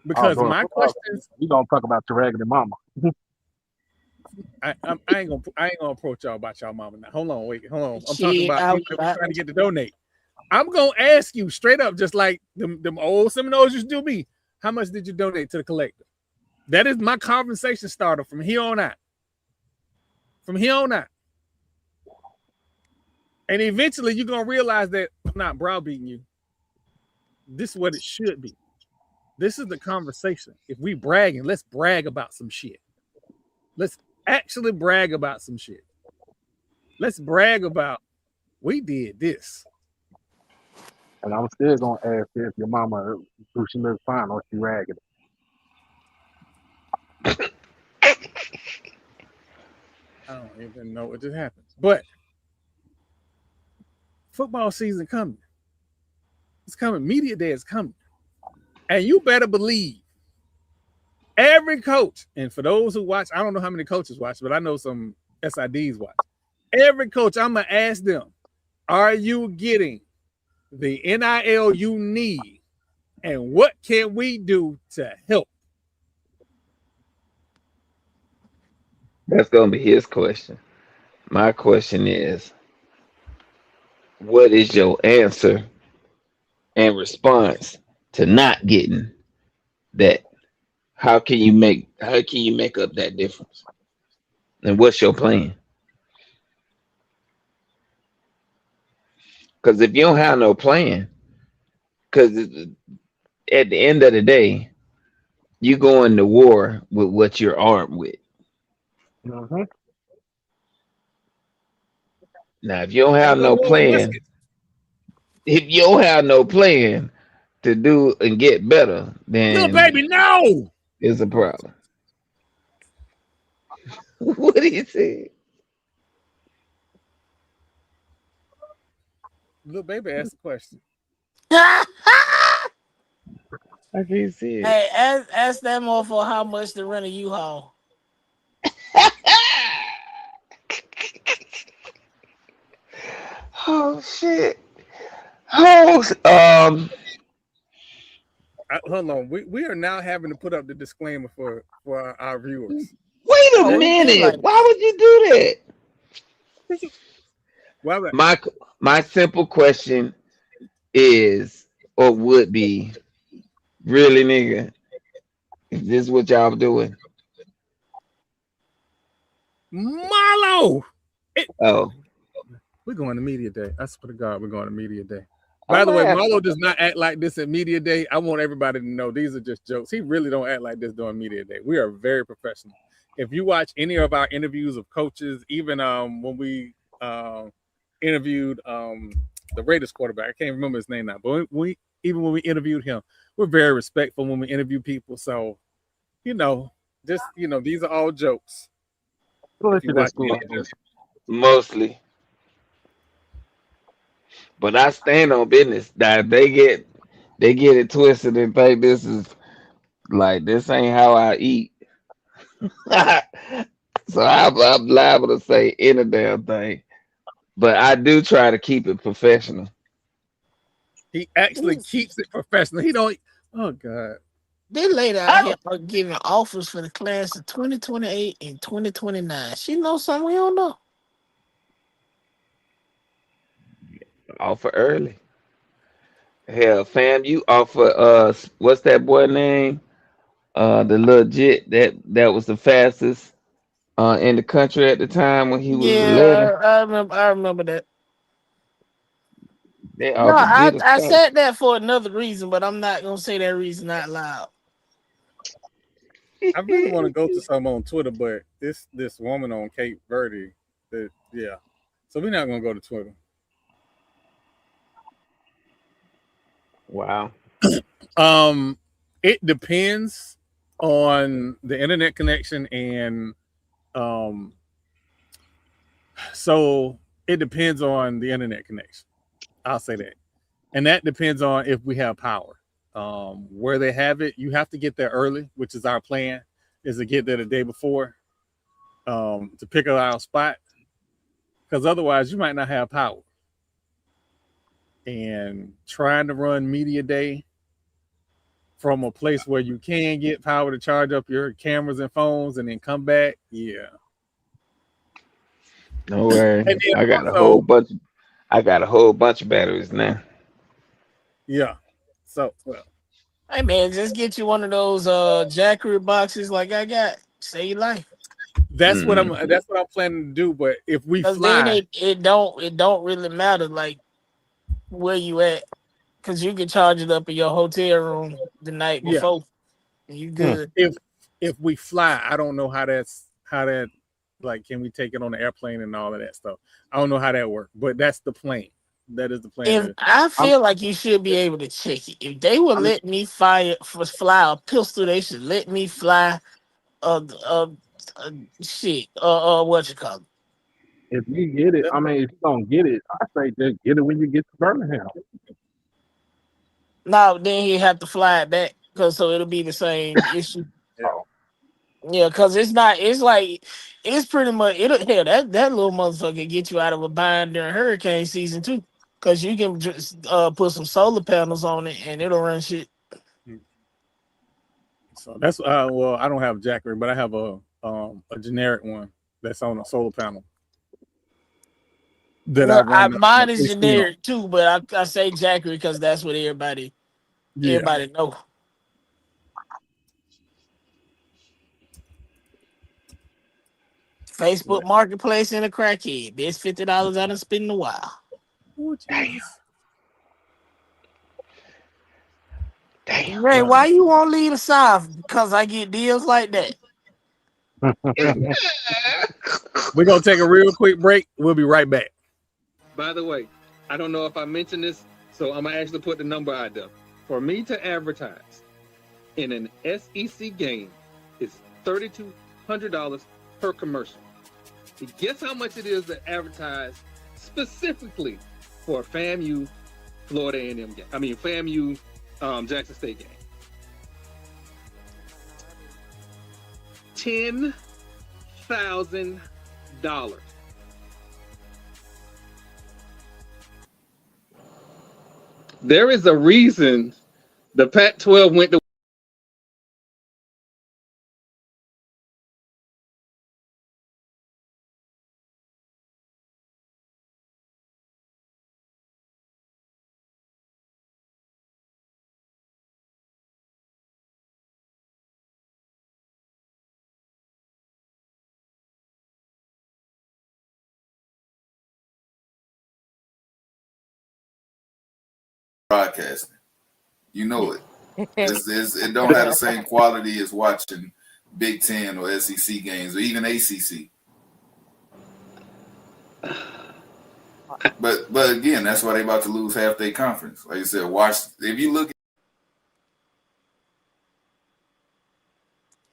Because my questions, we gonna talk about your raggedy mama. I ain't gonna approach y'all about y'all mama now. Hold on. I'm talking about people that trying to get to donate. I'm gonna ask you straight up, just like them old Seminoles used to do me. How much did you donate to the collective? That is my conversation starter from here on out. from here on out. And eventually you're going to realize that I'm not browbeating you. This is what it should be. This is the conversation. If we bragging, let's brag about some shit. Let's actually brag about some shit. Let's brag about we did this. And I'm still gonna ask you if your mama, who she looks fine, or she ragged. I don't even know what just happened. But football season coming. It's coming. Media day is coming. And you better believe every coach, and for those who watch, I don't know how many coaches watch, but I know some SIDs watch. Every coach, I'm going to ask them, are you getting the NIL you need? And what can we do to help? That's going to be his question. My question is, what is your answer and response to not getting that? How can you make up that difference? And what's your plan? Because if you don't have no plan, because at the end of the day, you go into war with what you're armed with. Mm-hmm. Now, if you don't have no plan, to do and get better, then little baby, no, it's a problem. What do you say? Little baby asked a question. I can't see it. Hey, ask that motherfucker how much to rent a U-Haul. Oh shit. Hold on. We are now having to put up the disclaimer for our viewers. Wait a minute. Why would you do that? Well, My simple question is, or would be, really, nigga, is this what y'all doing? Marlo. We're going to media day. I swear to God, we're going to media day. By the way, Marlo does not act like this at media day. I want everybody to know these are just jokes. He really don't act like this during media day. We are very professional. If you watch any of our interviews of coaches, even when we interviewed the Raiders quarterback, I can't remember his name now, but when we interviewed him, we're very respectful when we interview people. So, these are all jokes. Mostly. But I stand on business that they get it twisted and think this is like, this ain't how I eat. So I'm liable to say any damn thing. But I do try to keep it professional. He actually keeps it professional. He don't. Oh God. They laid out here are giving offers for the class of 2028 and 2029. She knows something we don't know. Offer early. Hell, fam, you offer what's that boy name? The legit that was the fastest in the country at the time when he was 11. I remember that. They No, offered I said that for another reason, but I'm not gonna say that reason out loud. I really want to go to some on Twitter, but this woman on Cape Verde, so we're not gonna go to Twitter. Wow. It depends on the internet connection, and so it depends on the internet connection. I'll say that, and that depends on if we have power. Where they have it, you have to get there early, which is our plan, is to get there the day before, to pick up our spot, because otherwise you might not have power. And trying to run media day from a place where you can get power to charge up your cameras and phones and then come back, yeah. No way. I got a whole bunch of batteries now. Yeah. So, well. Hey man, just get you one of those Jackery boxes like I got. Save your life. That's what I'm planning to do. But if we Because fly, then it don't really matter like where you at, because you can charge it up in your hotel room the night Yeah. before, and you good. if we fly, I don't know how that like, can we take it on the airplane and all of that stuff? I don't know how that works, but that's the plan. That is the plan. If I feel like you should be able to check it. If they would let me fly a pistol, they should let me fly shit. What you call it? If you get it, I mean, if you don't get it, I say just get it when you get to Birmingham. No, then you have to fly it back, so it'll be the same issue. Yeah, because it's not. It's like it's pretty much. Hell, that little motherfucker get you out of a bind during hurricane season too. Because you can just put some solar panels on it and it'll run shit. So that's well, I don't have a Jackery, but I have a generic one that's on a solar panel. Mine is generic too, but I say Jackery because that's what everybody know. Facebook Marketplace and a crackhead. Best $50 I done spent in a while. Damn. Ray, why you won't leave the South? Because I get deals like that. We're going to take a real quick break. We'll be right back. By the way, I don't know if I mentioned this, so I'm going to actually put the number out there. For me to advertise in an SEC game is $3,200 per commercial. Guess how much it is to advertise specifically for a FAMU Florida A&M game? I mean, FAMU Jackson State game. $10,000. There is a reason the Pac-12 went to broadcasting. You know it. It don't have the same quality as watching Big Ten or SEC games or even ACC. But again, that's why they about to lose half their conference. Like I said, if you look.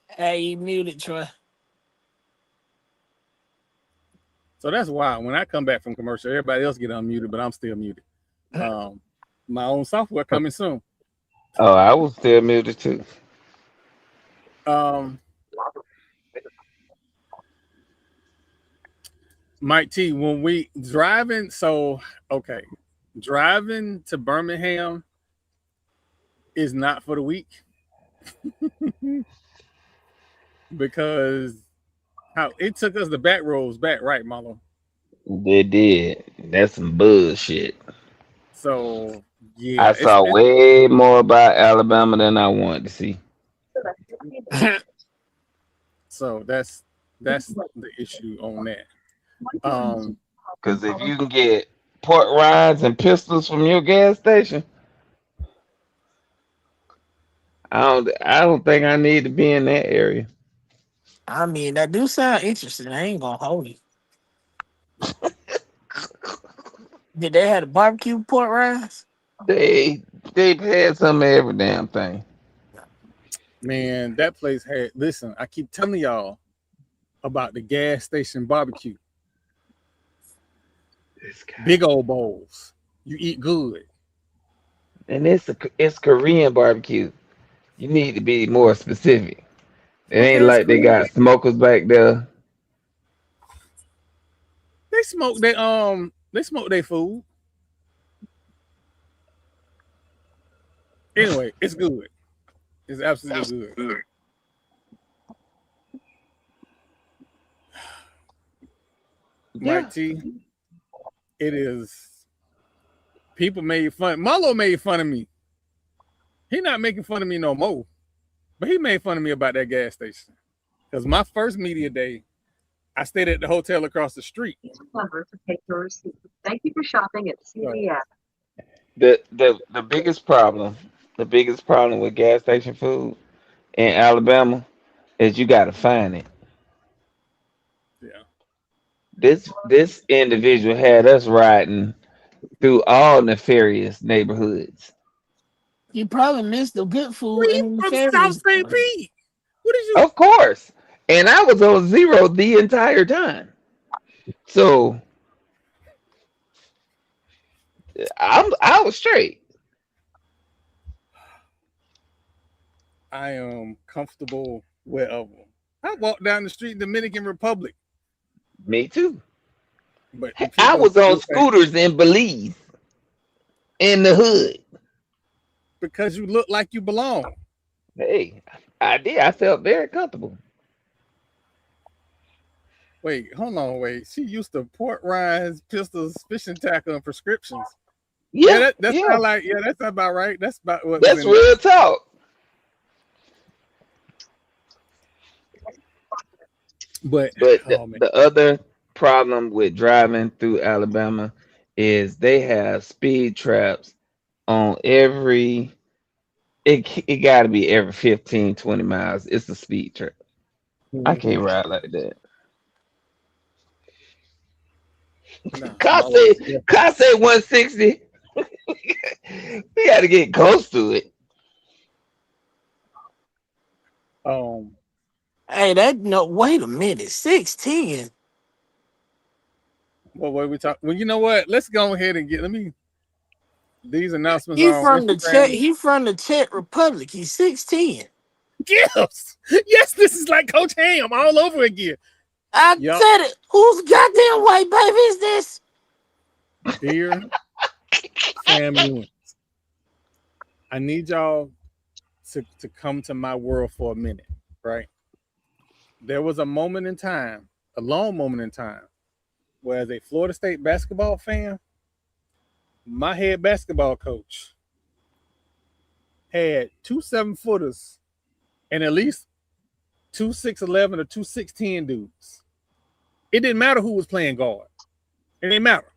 Hey, you muted, Troy. So that's why when I come back from commercial, everybody else get unmuted, but I'm still muted. My own software coming soon. Oh, I was still muted too. Mike T, when we driving to Birmingham is not for the week. Because how it took us the back roads back, right, Marlo? They did. That's some bullshit. So yeah, I saw way more about Alabama than I wanted to see. So that's the issue on that. Because if you can get port rides and pistols from your gas station, I don't think I need to be in that area. I mean, that do sound interesting. I ain't gonna hold you. Did they have a barbecue port rides? They've had some of every damn thing. Man, that place had. Listen, I keep telling y'all about the gas station barbecue. Big old bowls. You eat good. And it's Korean barbecue. You need to be more specific. It ain't like they got smokers back there. They smoke their food. Anyway, it's good. It's absolutely good. Yeah. Mike T, it is. People made fun. Marlo made fun of me. He not making fun of me no more. But he made fun of me about that gas station. Because my first media day, I stayed at the hotel across the street. Number to take your receipt. Thank you for shopping at CVS. The biggest problem with gas station food in Alabama is you got to find it. Yeah. This individual had us riding through all nefarious neighborhoods. You probably missed the good food Where you in the from, ferry. South St. Pete? What did you? Of course. And I was on zero the entire time. So I was straight. I am comfortable wherever. I walked down the street, Dominican Republic. Me too. But I was on scooters in Belize, in the hood. Because you look like you belong. Hey, I did. I felt very comfortable. Wait, hold on, wait. She used to port rinds, pistols, fishing tackle, and prescriptions. Yeah, that's yeah. Not like that's about right. That's about what. That's real talk. But the other problem with driving through Alabama is they have speed traps on every. It got to be every 15, 20 miles. It's a speed trap. I can't ride like that. Cost say 160. We got to get close to it. Hey, wait a minute, 6'10". Well, what we talk? Well, you know what? Let's go ahead and get. These announcements. He from the Czech Republic. He's 6'10". Yes, this is like Coach Ham all over again. I said it. Whose goddamn white baby is this? Dear Sam Ewens, I need y'all to come to my world for a minute, right? There was a moment in time, a long moment in time, where as a Florida State basketball fan, my head basketball coach had 2 7-footers and at least 2 6'11" or 2 6'10" dudes. It didn't matter who was playing guard. It didn't matter.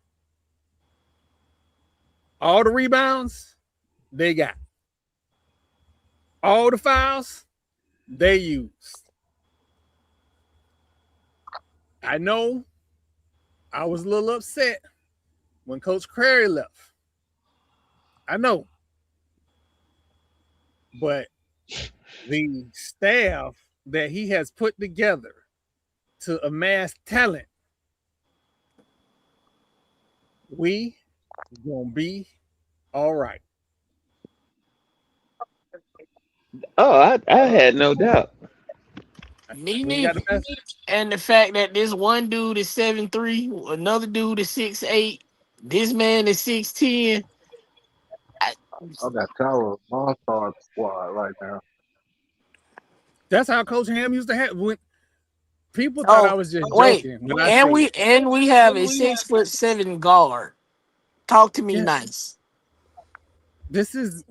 All the rebounds, they got. All the fouls, they used. I know I was a little upset when Coach Crary left. I know. But the staff that he has put together to amass talent, we gonna be all right. Oh, I had no doubt. Me neither. And the fact that this one dude is 7'3", another dude is 6'8", this man is 6'10". I got Tower Monster squad right now. That's how Coach Ham used to have. When people thought I was just joking. And we have a 6'7" guard. Talk to me nice. This is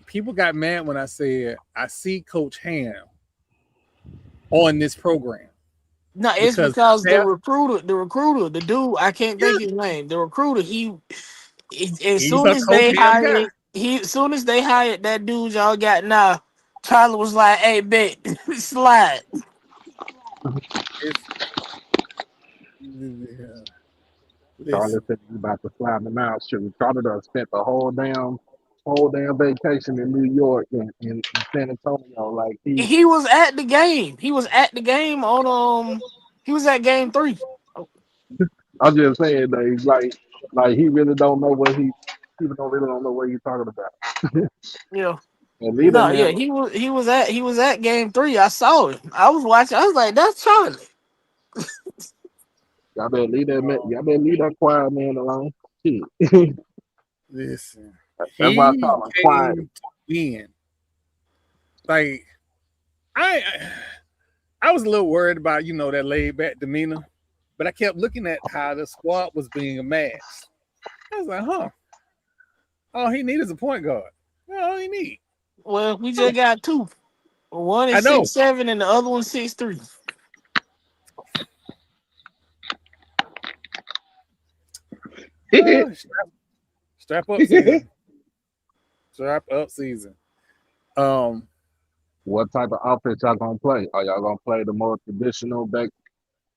people got mad when I said I see Coach Ham on this program. No, it's because the recruiter, the dude, I can't think his name. The recruiter, as soon as they hired that dude y'all got now, Tyler was like, "Hey, bet, slide." Charlie said he's about to slide them out. Shoot, Charlie done spent the whole damn vacation in New York and San Antonio. Like he was at the game. He was at the game on he was at game 3. I'm just saying that he's like he really don't know what he don't know what he's talking about. Yeah. He was at game 3. I saw it. I was watching. I was like, that's Charlie. Y'all better leave that quiet man alone. Shit. Listen, that's why I call him quiet. Win. Like I was a little worried about that laid back demeanor, but I kept looking at how the squad was being amassed. I was like, all he needs is a point guard. That's all he need. Well, we just got 2. One is 6'7" and the other one 6'3". Strap up season. Strap up season. What type of offense y'all gonna play? Are y'all gonna play the more traditional back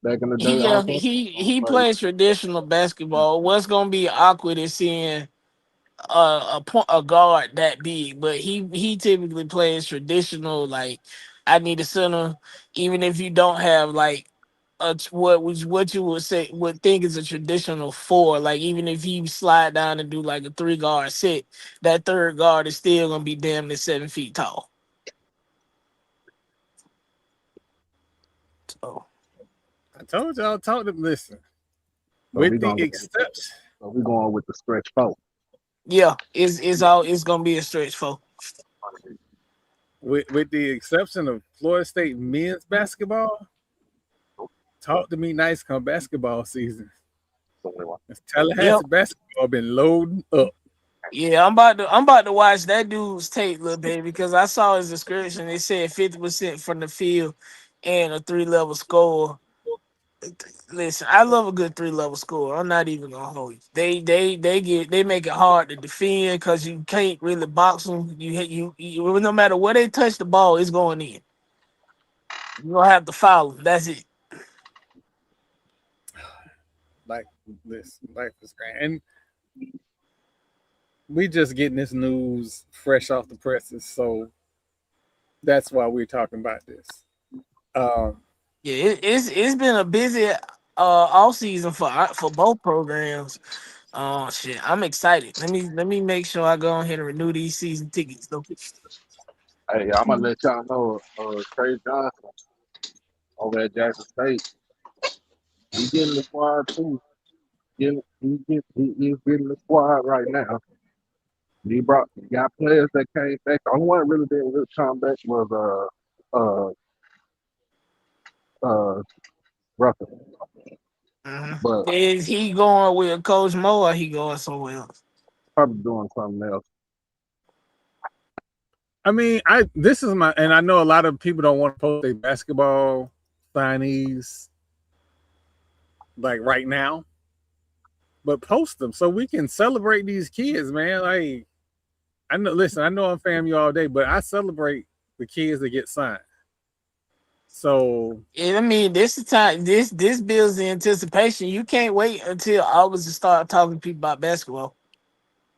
in the day Yeah, offense? he Gonna play- plays traditional basketball. What's gonna be awkward is seeing a guard that big, but he typically plays traditional. Like, I need a center, even if you don't have like what you would think is a traditional four. Like, even if you slide down and do like a 3-guard set, that third guard is still gonna be damn near 7 feet tall. So I told y'all, talk to listen. So we With the gonna exception, so we going with the stretch 4. yeah, it's gonna be a stretch for. with the exception of Florida State men's basketball, talk to me nice come basketball season. Tallahassee Yep. basketball been loading up. Yeah, I'm about to watch that dude's tape, little baby, because I saw his description. It said 50% from the field and a 3-level score. Listen, I love a good 3-level score. I'm not even gonna hold you. They make it hard to defend because you can't really box them. You no matter where they touch the ball, it's going in. You don't have to foul them. That's it. Like this, life is grand. And we just getting this news fresh off the presses, so that's why we're talking about this. Yeah, it's been a busy off season for both programs. Oh shit, I'm excited. Let me make sure I go ahead and renew these season tickets though. Hey, I'm gonna let y'all know Trey Johnson over at Jackson State. He getting the squad too. He's getting the squad right now. He got players that came back. The only one really didn't really come back was Rucker. But Is he going with Coach Mo or he going somewhere else? probably doing something else. I mean, this is my, and I know a lot of people don't want to post their basketball signees like right now, but post them so we can celebrate these kids, man. Like, I know, listen, I know I'm FAMU all day, but I celebrate the kids that get signed. So Yeah, I mean, this is time. This builds the anticipation. You can't wait until August to start talking to people about basketball.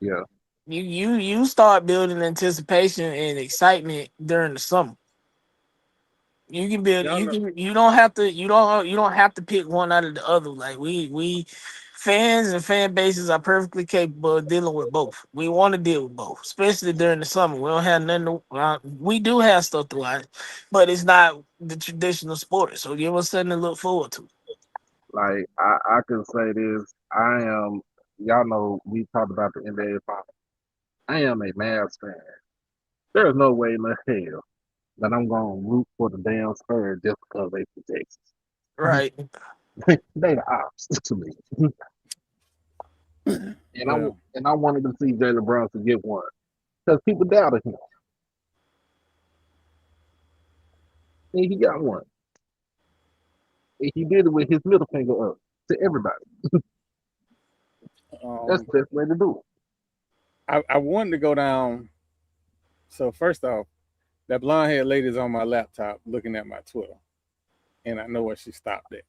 Yeah. You start building anticipation and excitement during the summer. You can build. You don't have to pick one out of the other. Like we fans and fan bases are perfectly capable of dealing with both. We want to deal with both, especially during the summer. We don't have nothing. We do have stuff to watch, but it's not the traditional sport. So give us something to look forward to. Like I can say this. I am. Y'all know we talked about the NBA Finals. I am a Mavs fan. There's no way in the hell that I'm gonna root for the damn Spurs just because they from Texas. Right. They the ops to me. And I wanted to see Jalen Brunson get one because people doubted him. And he got one. And he did it with his middle finger up to everybody. That's the best way to do it. I wanted to go down. So first off, that blonde haired lady's on my laptop looking at my Twitter, and I know where she stopped at.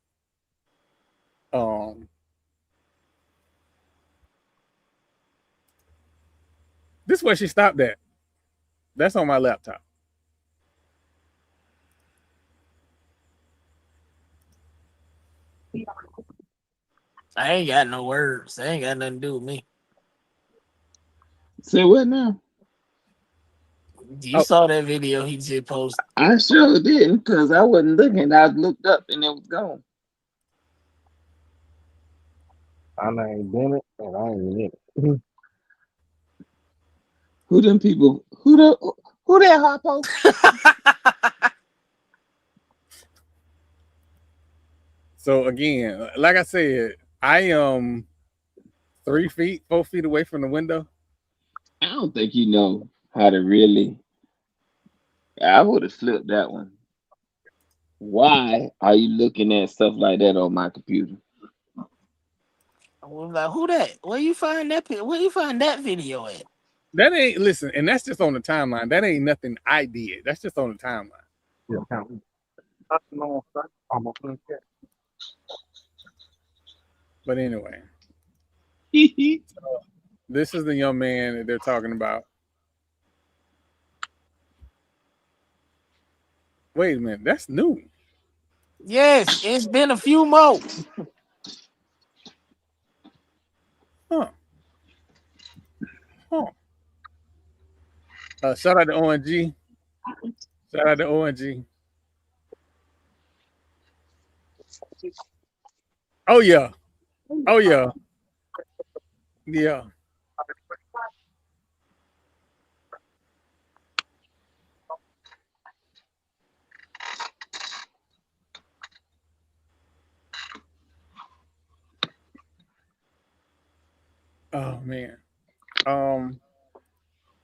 This is where she stopped at. That's on my laptop. I ain't got no words. They ain't got nothing to do with me. Say what now? You saw that video he just posted. I sure didn't because I wasn't looking. I looked up and it was gone. I ain't been it and I ain't in it. Who them people? Who that Harpo? So again, like I said, I am 4 feet away from the window. I don't think you know how to really. I would have flipped that one. Why are you looking at stuff like that on my computer? I was like, who that? Where you find that? Where you find that video at? That ain't listen, and that's just on the timeline. That ain't nothing I did. That's just on the timeline. Yeah, count. I'm gonna put But anyway, this is the young man that they're talking about. Wait a minute, that's new. Yes, it's been a few more. Huh. Shout out to ONG. Shout out to ONG. Oh yeah. Oh yeah. Yeah. Oh man.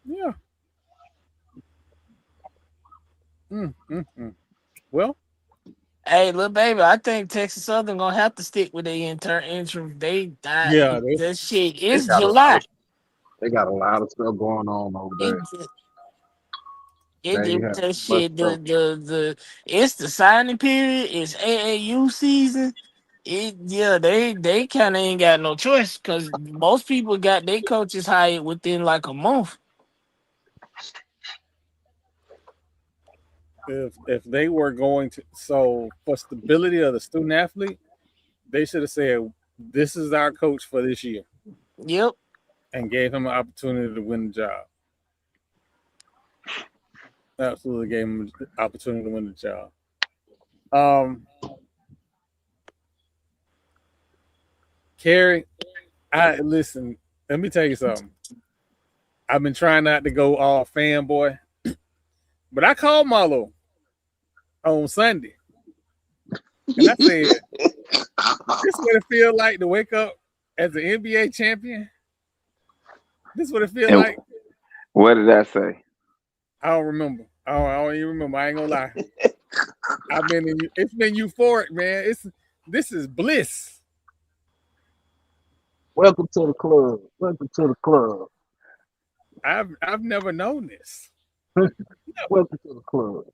Yeah. Well, hey, little baby, I think Texas Southern gonna have to stick with their interim. They died. yeah, That shit. They It's got July. they got a lot of stuff going on over there. They have That much shit. stuff. It's the signing period. It's AAU season. They kind of ain't got no choice because most people got their coaches hired within like a month. if they were going to, so for stability of the student athlete, they should have said, "This is our coach for this year," Yep. and gave him an opportunity to win the job. Absolutely gave him an opportunity to win the job. Kerry, listen. Let me tell you something. I've been trying not to go all fanboy, but I called Marlo on Sunday, and I said, "This is what it feels like to wake up as an NBA champion. This is what it feels like." What did I say? I don't remember. I don't even remember. I ain't gonna lie. It's been euphoric, man. This is bliss. Welcome to the club. Welcome to the club. I've never known this. Welcome to the club.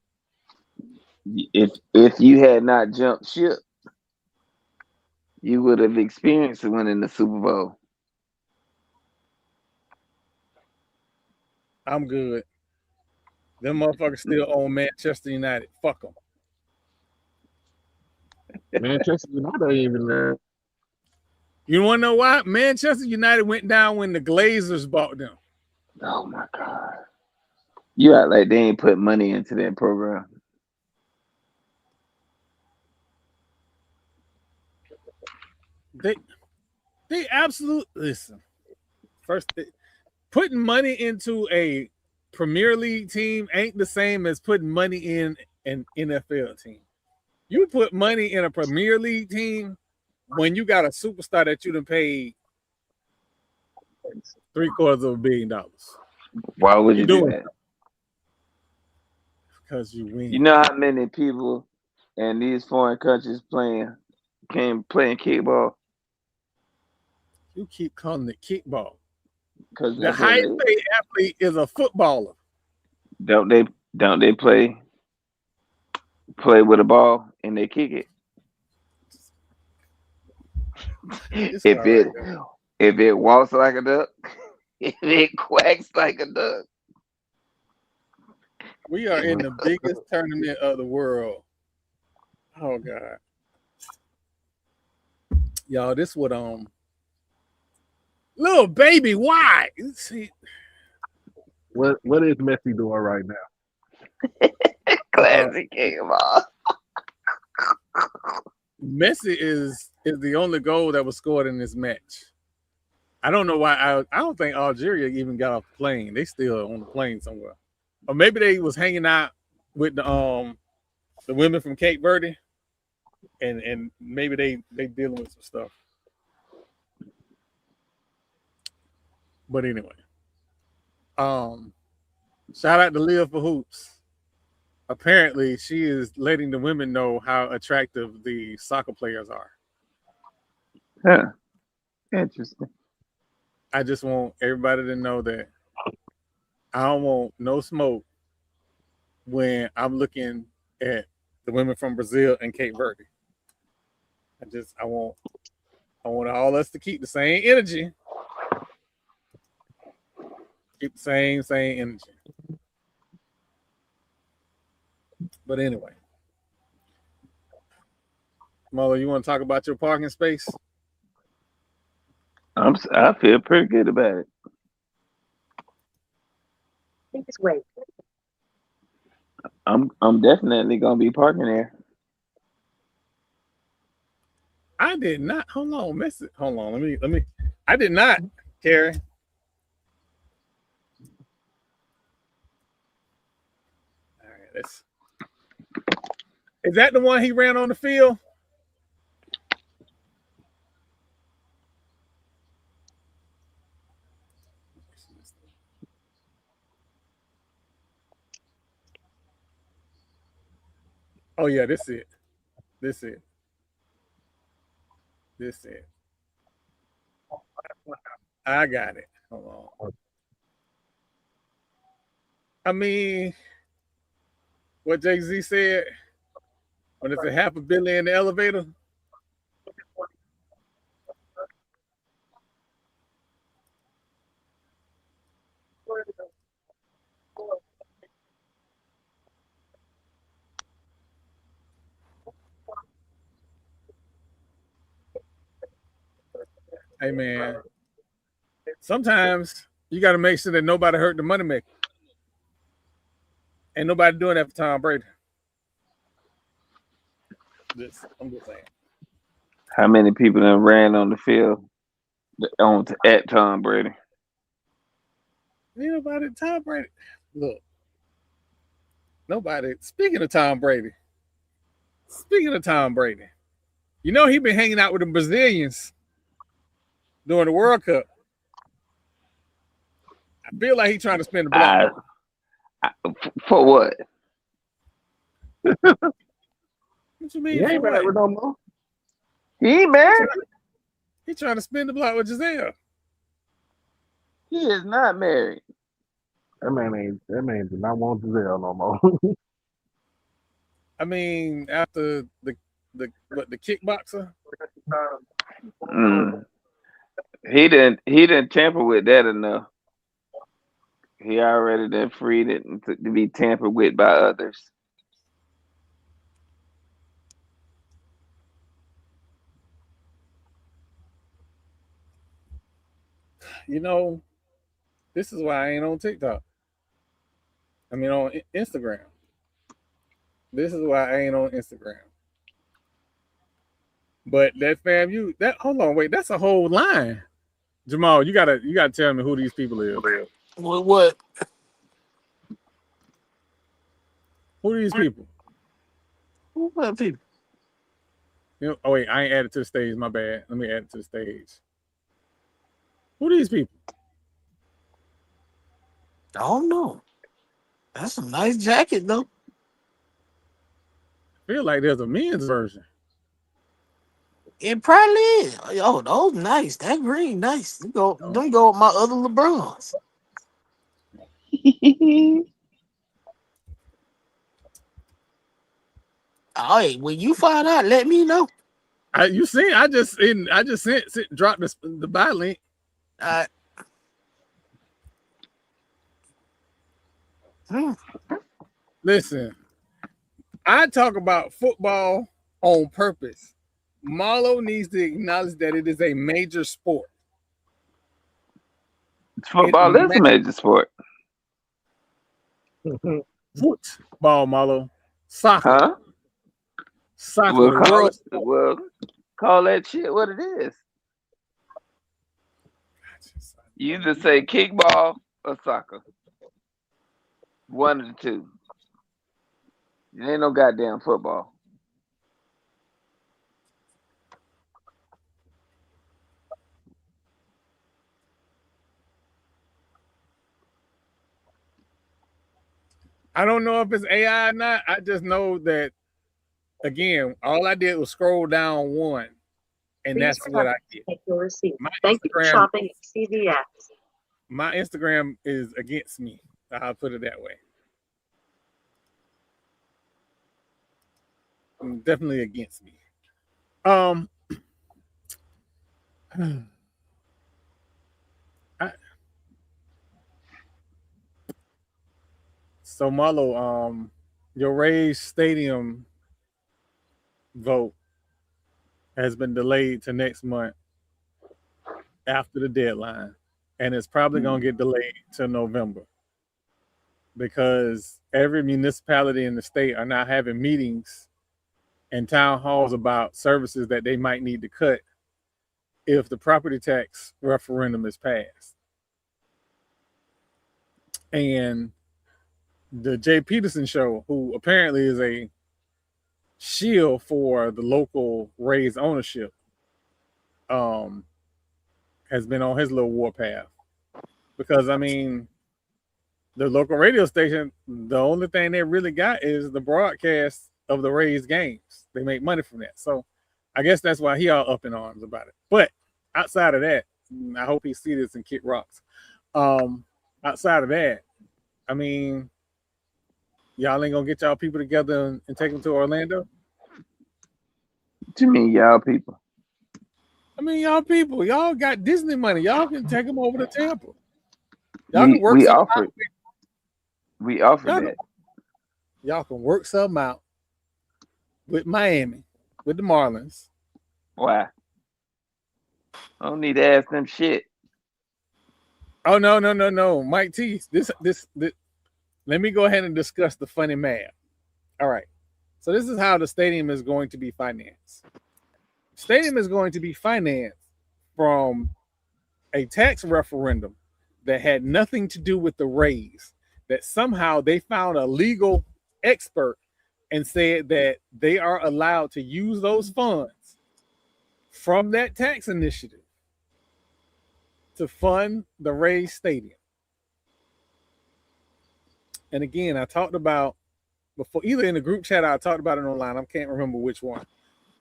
If you had not jumped ship, you would have experienced winning the Super Bowl. I'm good. Them motherfuckers still own Manchester United. Fuck them. Manchester United ain't even there. You want to know why? Manchester United went down when the Glazers bought them. Oh my God! You act like they ain't put money into that program. They absolutely listen. First, putting money into a Premier League team ain't the same as putting money in an NFL team. You put money in a Premier League team when you got a superstar that you done paid $750 million. Why would you do that? Because you win. You know how many people in these foreign countries playing kickball? You keep calling it kickball. Because the highest paid athlete is a footballer. Don't they play with a ball and they kick it? If it walks like a duck, if it quacks like a duck. We are in the biggest tournament of the world. Oh God. Y'all, this would little baby, why? See, what is Messi doing right now? Classic kickball. Messi is the only goal that was scored in this match. I don't know why. I don't think Algeria even got off the plane. They still on the plane somewhere, or maybe they was hanging out with the women from Cape Verde, and maybe they dealing with some stuff. But anyway, shout out to Leah for Hoops. Apparently, she is letting the women know how attractive the soccer players are. Huh. Interesting. I just want everybody to know that I don't want no smoke when I'm looking at the women from Brazil and Cape Verde. I want all us to keep the same energy. Keep the same energy. But anyway. Molo, you want to talk about your parking space? I feel pretty good about it. Please wait. I'm definitely gonna be parking there. I did not. Hold on, miss it. Hold on. Let me. I did not, Carrie. All right, let's. Is that the one he ran on the field? Oh yeah, this it. This it. This it. I got it. Hold on. I mean, what Jay-Z said, when it's a $500 million in the elevator. Hey man, sometimes you got to make sure that nobody hurt the money maker. Ain't nobody doing that for Tom Brady. I'm just saying. How many people done ran on the field at Tom Brady? Ain't nobody Tom Brady. Look, nobody. Speaking of Tom Brady, you know he been hanging out with the Brazilians during the World Cup. I feel like he's trying to spin the block. For what? What you mean? He ain't married with no more. He ain't married. He's trying to spin the block with Giselle. He is not married. That man do not want Giselle no more. I mean, after the kickboxer. He didn't tamper with that enough. He already done freed it to be tampered with by others. You know, this is why I ain't on TikTok. I mean, on Instagram. This is why I ain't on Instagram. But that hold on, wait, that's a whole line. Jamal, you gotta tell me who these people is. What? Who are these people? What people? You know, oh wait, I ain't added to the stage. My bad. Let me add it to the stage. Who are these people? I don't know. That's a nice jacket though. I feel like there's a men's version. It probably is. Oh, those nice. That green, nice. Them go with my other LeBrons. All right, when you find out, let me know. I just dropped the buy link. Listen, I talk about football on purpose. Marlo needs to acknowledge that it is a major sport. Football is a major sport. Football, Marlo. Soccer. Huh? Soccer. We'll call that shit what it is. You either say kickball or soccer. One of the two. It ain't no goddamn football. I don't know if it's AI or not. I just know that, again, all I did was scroll down one, and Please that's what I get. take your receipt. My Thank you for Instagram, shopping at CVS. my Instagram is against me. I'll put it that way. Definitely against me. So Marlo, your Rays Stadium vote has been delayed to next month after the deadline, and it's probably going to get delayed to November because every municipality in the state are now having meetings and town halls about services that they might need to cut if the property tax referendum is passed. And the Jay Peterson show, who apparently is a shield for the local Rays ownership, has been on his little warpath. Because, I mean, the local radio station, the only thing they really got is the broadcast of the Rays games. They make money from that. So I guess that's why he all up in arms about it. But outside of that, I hope he sees this and kick rocks. Outside of that, I mean, y'all ain't gonna get y'all people together and take them to Orlando? What you mean, y'all people? I mean, y'all people, y'all got Disney money. Y'all can take them over to Tampa. Y'all can work something out. We offered that. Y'all can work something out with Miami, with the Marlins. Why? I don't need to ask them shit. Oh, no. Mike T, this. Let me go ahead and discuss the funny math. All right. So this is how the stadium is going to be financed. Stadium is going to be financed from a tax referendum that had nothing to do with the Rays, that somehow they found a legal expert and said that they are allowed to use those funds from that tax initiative to fund the Rays Stadium. And again, I talked about before, either in the group chat or I talked about it online. I can't remember which one.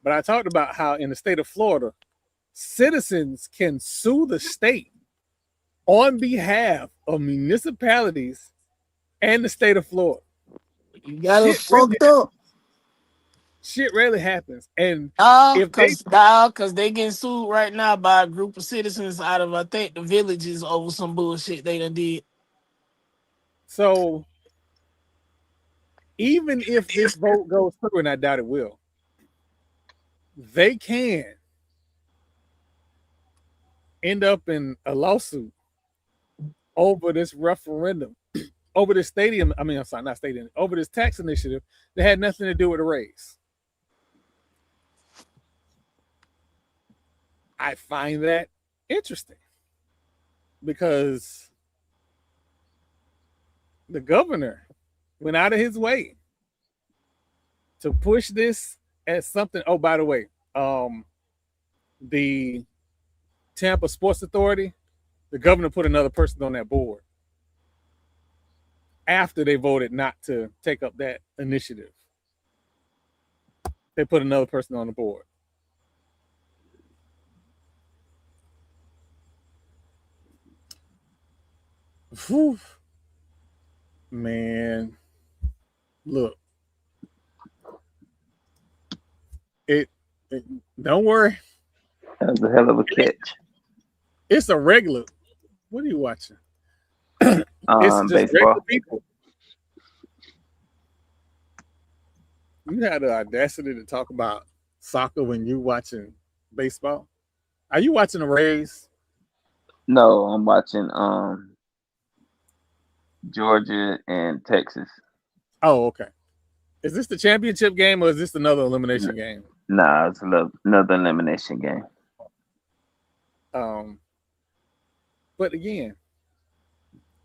But I talked about how in the state of Florida, citizens can sue the state on behalf of municipalities and the state of Florida. You got it fucked up. Shit rarely happens. And because they getting sued right now by a group of citizens out of, I think, the villages over some bullshit they done did. So even if this vote goes through, and I doubt it will, they can end up in a lawsuit over this referendum, over this stadium. I mean, I'm sorry, not stadium, over this tax initiative that had nothing to do with the Rays. I find that interesting because the governor went out of his way to push this as something. Oh, by the way, the Tampa Sports Authority, the governor put another person on that board after they voted not to take up that initiative. They put another person on the board. Whew. Man, look, it don't worry. That was a hell of a catch. It's a regular. What are you watching? It's just baseball. regular people. You had the audacity to talk about soccer when you watching baseball. Are you watching the Rays? No, I'm watching Georgia and Texas. Oh, okay. Is this the championship game or is this another elimination game? Nah, it's another elimination game. But again,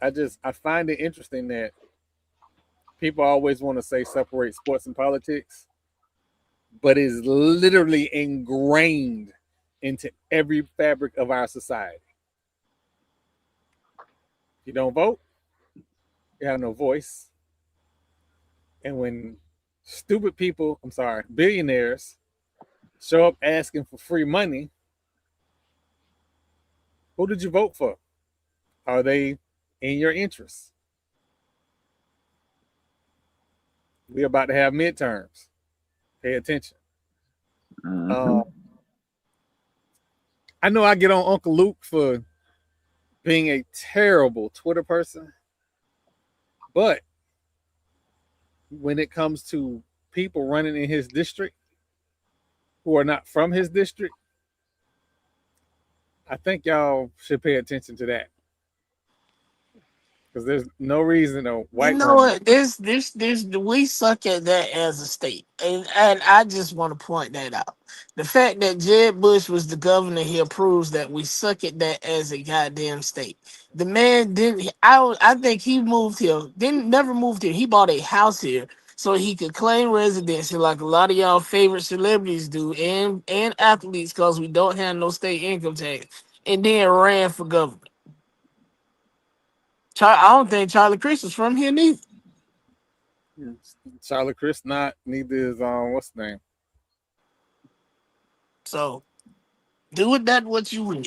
I find it interesting that people always want to say separate sports and politics, but it's literally ingrained into every fabric of our society. You don't vote, you have no voice. And when stupid people, billionaires show up asking for free money, who did you vote for? Are they in your interest? We're about to have midterms. Pay attention. I know I get on Uncle Luke for being a terrible Twitter person, but when it comes to people running in his district who are not from his district, I think y'all should pay attention to that. Because there's no reason a white You know woman. what? We suck at that as a state, and I just want to point that out. The fact that Jeb Bush was the governor here proves that we suck at that as a goddamn state. The man didn't. I think he moved here. Didn't never moved here. He bought a house here so he could claim residency, like a lot of y'all favorite celebrities do, and athletes, because we don't have no state income tax, and then ran for governor. I don't think Charlie Chris is from here neither. Charlie Chris not, neither is what's the name? So do with that what you will.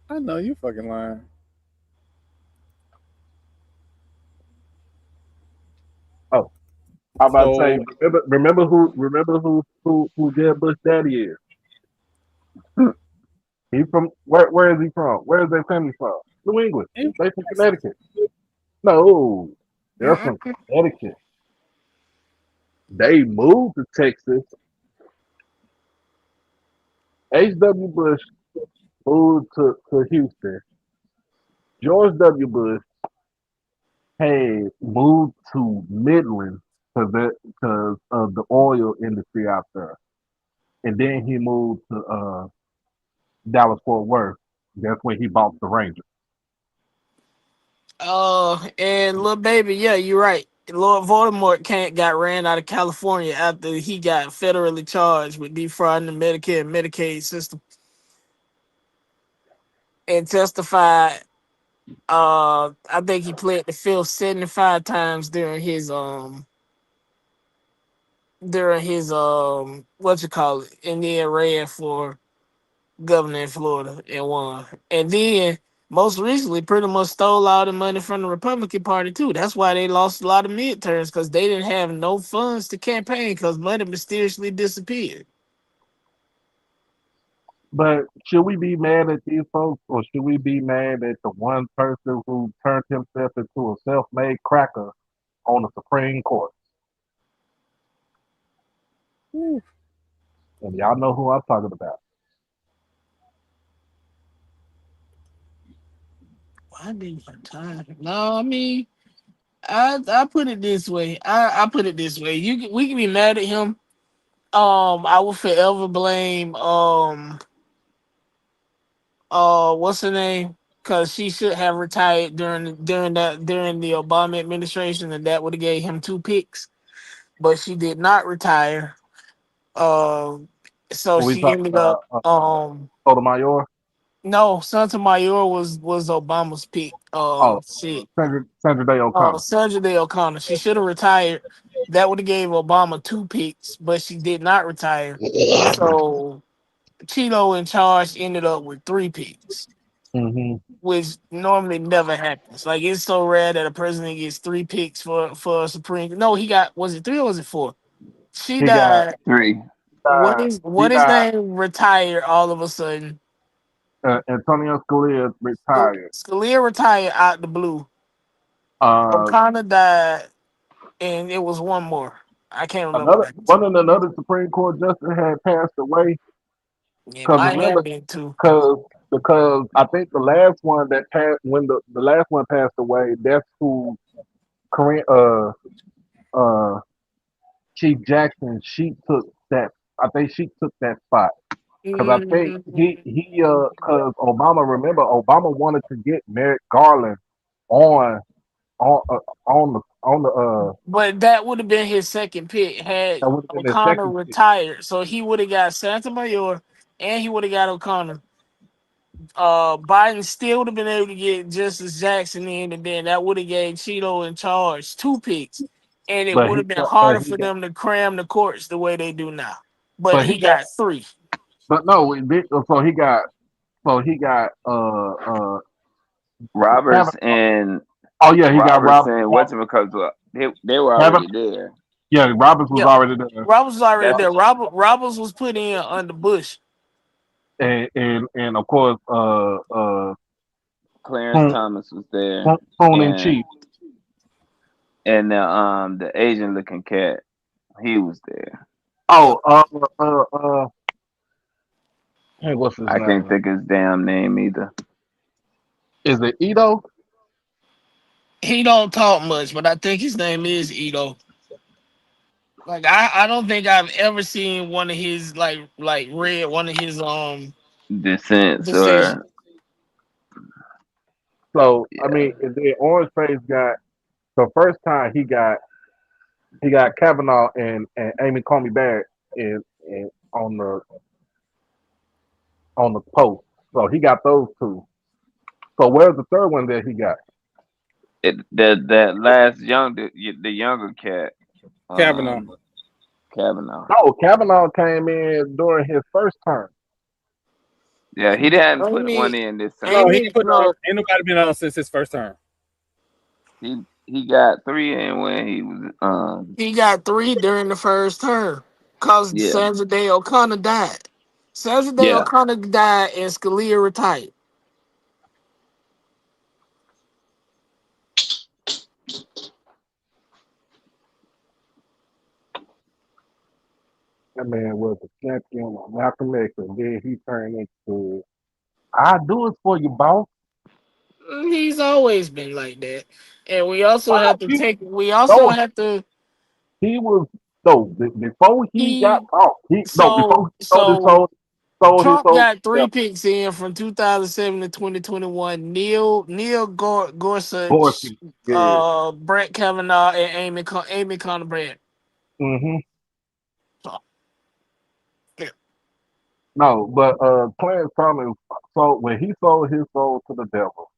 I know you fucking lying. Oh, I'm about to So- say, remember who Jeb Bush daddy is? He from where is he from? Where is their family from? New England. They from Connecticut. No, they're from Connecticut. They moved to Texas. H.W. Bush moved to Houston. George W. Bush had moved to Midland because of the oil industry out there. And then he moved to Dallas Fort Worth. That's when he bought the Rangers. And little baby, yeah, you're right. Lord Voldemort got ran out of California after he got federally charged with defrauding the Medicare and Medicaid system, and testified. I think he pled the fifth 75 times during his what you call it, and then ran for governor in Florida and won. And then most recently pretty much stole all the money from the Republican Party too. That's why they lost a lot of midterms, because they didn't have no funds to campaign because money mysteriously disappeared. But should we be mad at these folks, or should we be mad at the one person who turned himself into a self-made cracker on the Supreme Court? And y'all know who I'm talking about. Why didn't you retire? No, I mean, I put it this way. I put it this way. We can be mad at him. I will forever blame what's her name? Because she should have retired during the Obama administration, and that would have gave him 2 picks. But she did not retire. So We she talk ended up Sotomayor. no, Sotomayor was Obama's pick. Shit. Sandra Day O'Connor. Sandra Day O'Connor. She should have retired. That would have gave Obama 2 picks, but she did not retire. So Cheeto in charge ended up with 3 picks, which normally never happens. Like, it's so rare that a president gets 3 picks for a Supreme. No, he got, was it 3 or was it 4? She died. 3. What is his name? Retired all of a sudden. Antonio Scalia retired. Scalia retired out the blue. O'Connor died, and it was one more. I can't remember. Another Supreme Court justice had passed away. It might have been too. Because I think the last one that passed, when the last one passed away, that's who Chief Jackson. She took that. I think she took that spot. Because I think because Obama wanted to get Merrick Garland on the But that would have been his second pick had O'Connor retired. So he would have got Sotomayor and he would have got O'Connor. Biden still would have been able to get Justice Jackson in, and then that would have gave Cheeto in charge 2 picks, and it but would he have been got, harder for them to cram the courts the way they do now. But but he he got, got 3. but no, so he got Kavanaugh. Roberts and Oh yeah, he got Roberts Robert. and what's it because they were Kavanaugh. already there. Yeah, Roberts was Yeah, already there, Roberts was already That's there. Roberts was put in under Bush. and of course, Clarence Poon Thomas was there, in and chief. the Asian looking cat, he was there. Yep. Oh, hey, what's his I can't name? think his damn name either. Is it Ito? He don't talk much, but I think his name is Ito. Like I don't think I've ever seen one of his like read one of his Dissents decisions. or So I yeah, mean, and then Orange Face got the first time he got Kavanaugh and Amy Coney Barrett in on the post. So he got those 2. So where's the third one that he got? that last the younger cat, Kavanaugh. Kavanaugh. No, Kavanaugh came in during his first term. Yeah, he didn't put Amy, one in this No, time. he Amy, ain't put on. no, Ain't nobody been on since his first term. He got 3 in when he was he got 3 during the first term because yeah. Sandra Day O'Connor died. Sandra Day Yeah. O'Connor died and Scalia retired. That man was a champion of Malcolm X, and then he turned into, "I do it for you, boss." He's always been like that, and we also Wow, have to take. We also no, have to. he was no before he got He caught. He no so before he so sold his Trump soul. got 3 picks in from 2007 to 2021. Gorsuch, Dorsey, yeah. Brett Kavanaugh, and Amy Coney Barrett. hmm So, yeah. No, but Clarence Thomas. So when he sold his soul to the devil,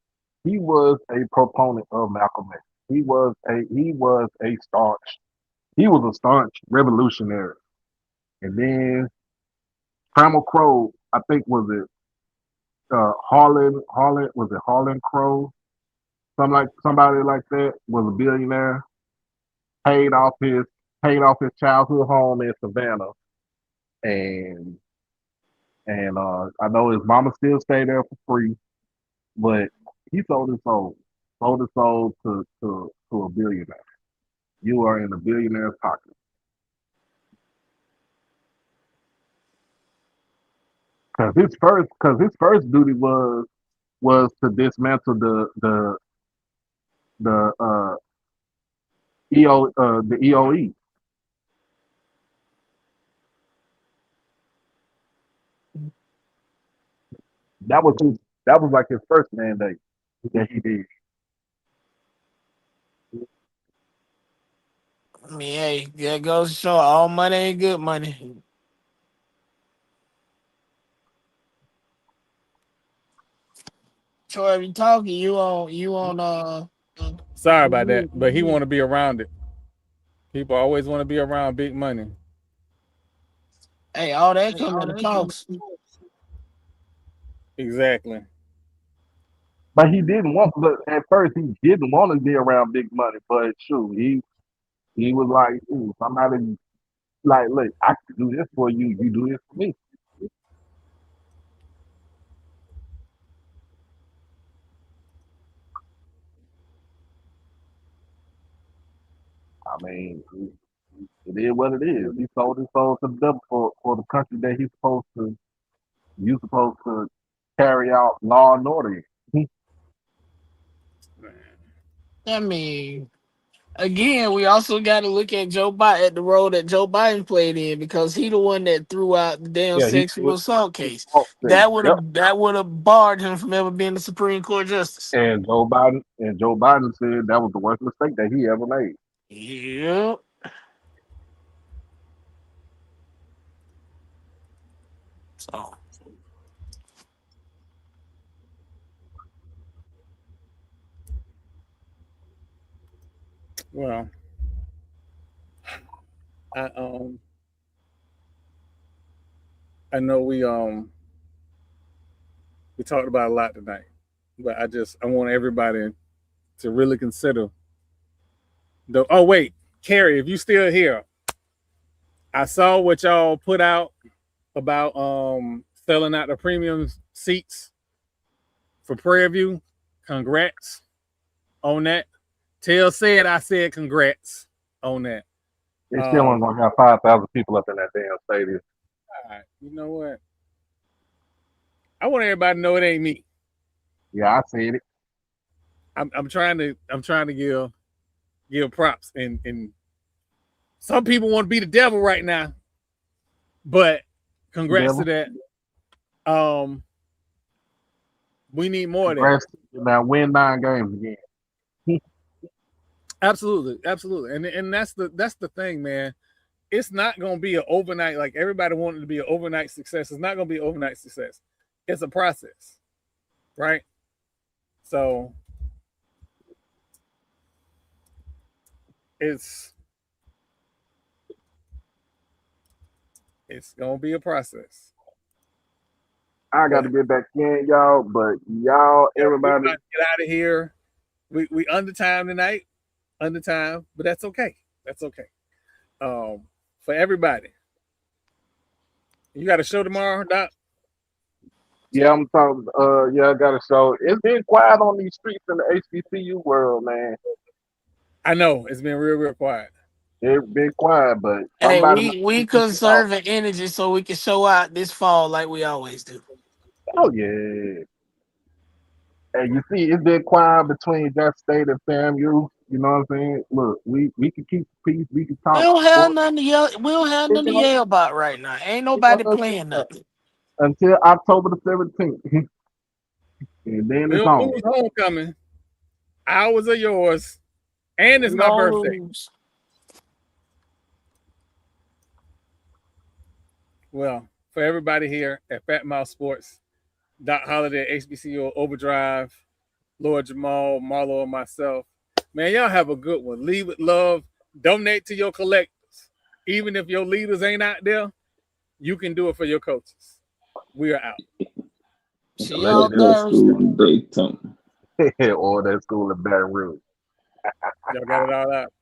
he was a proponent of Malcolm X. He was a staunch revolutionary. And then Primal Crow, I think was it Harlan was it Harlan Crow? Somebody like that was a billionaire, paid off his childhood home in Savannah, and I know his mama still stayed there for free, but he sold his soul to a billionaire. You are in a billionaire's pocket. Because his first duty was to dismantle the the EOE. That was his, that was like his first mandate that he did. I mean, hey, that goes to show all money ain't good money. So if you talking, you on Sorry about that, but he want to be around it. People always want to be around big money. hey, all that come at a cost. Exactly. But but at first he didn't want to be around big money. But shoot, he was like, ooh, somebody like, look, I can do this for you. You do this for me. I mean, it is what it is. He sold his soul to the devil for the country that he's supposed to. You supposed to carry out law and order. I mean, again, we also got to look at Joe Biden at the role that Joe Biden played in because he the one that threw out the damn Yeah, he sexual assault case. oh, yep. That would have barred him from ever being the Supreme Court justice. And Joe Biden said that was the worst mistake that he ever made. Yep. So Well, I know we talked about a lot tonight, but I want everybody to really consider the. Oh wait, Carrie, if you still here, I saw what y'all put out about selling out the premium seats for Prairie View. Congrats on that. Tell said I said congrats on that. They still only gonna have 5,000 people up in that damn stadium. All right, you know what? I want everybody to know it ain't me. Yeah, I said it. I'm trying to give props, and some people want to be the devil right now, but congrats to that. We need more of that. Now win 9 games again. Absolutely, and that's the thing, man. It's not gonna be an overnight, like everybody wanted to be an overnight success. It's not gonna be an overnight success. It's a process, right? So it's gonna be a process. I got to get back in, y'all. But y'all, everybody, get out of here. We under time tonight, but that's okay. That's okay. For everybody, you got a show tomorrow, Doc? Yeah, I'm talking. Yeah, I got a show. It's been quiet on these streets in the HBCU world, man. I know it's been real quiet. It's been quiet, but hey, we conserving energy so we can show out this fall like we always do. Oh yeah. Hey, you see, it's been quiet between Jackson State and FAMU. You know what I'm saying? Look, we can keep peace. We can talk. We don't have nothing to yell. We don't have nothing to yell about right now. Ain't nobody playing nothing until October the 17th. And then it's on. Who's homecoming? Ours are yours, and it's my birthday. Well, for everybody here at Fat Mouth Sports, Doc Holiday, HBCU Overdrive, Lord Jamal, Marlo, and myself, man, y'all have a good one. Lead with love. Donate to your collectors. Even if your leaders ain't out there, you can do it for your coaches. We are out. See y'all Thursday. Or that school in Baton Rouge. Y'all got it all out.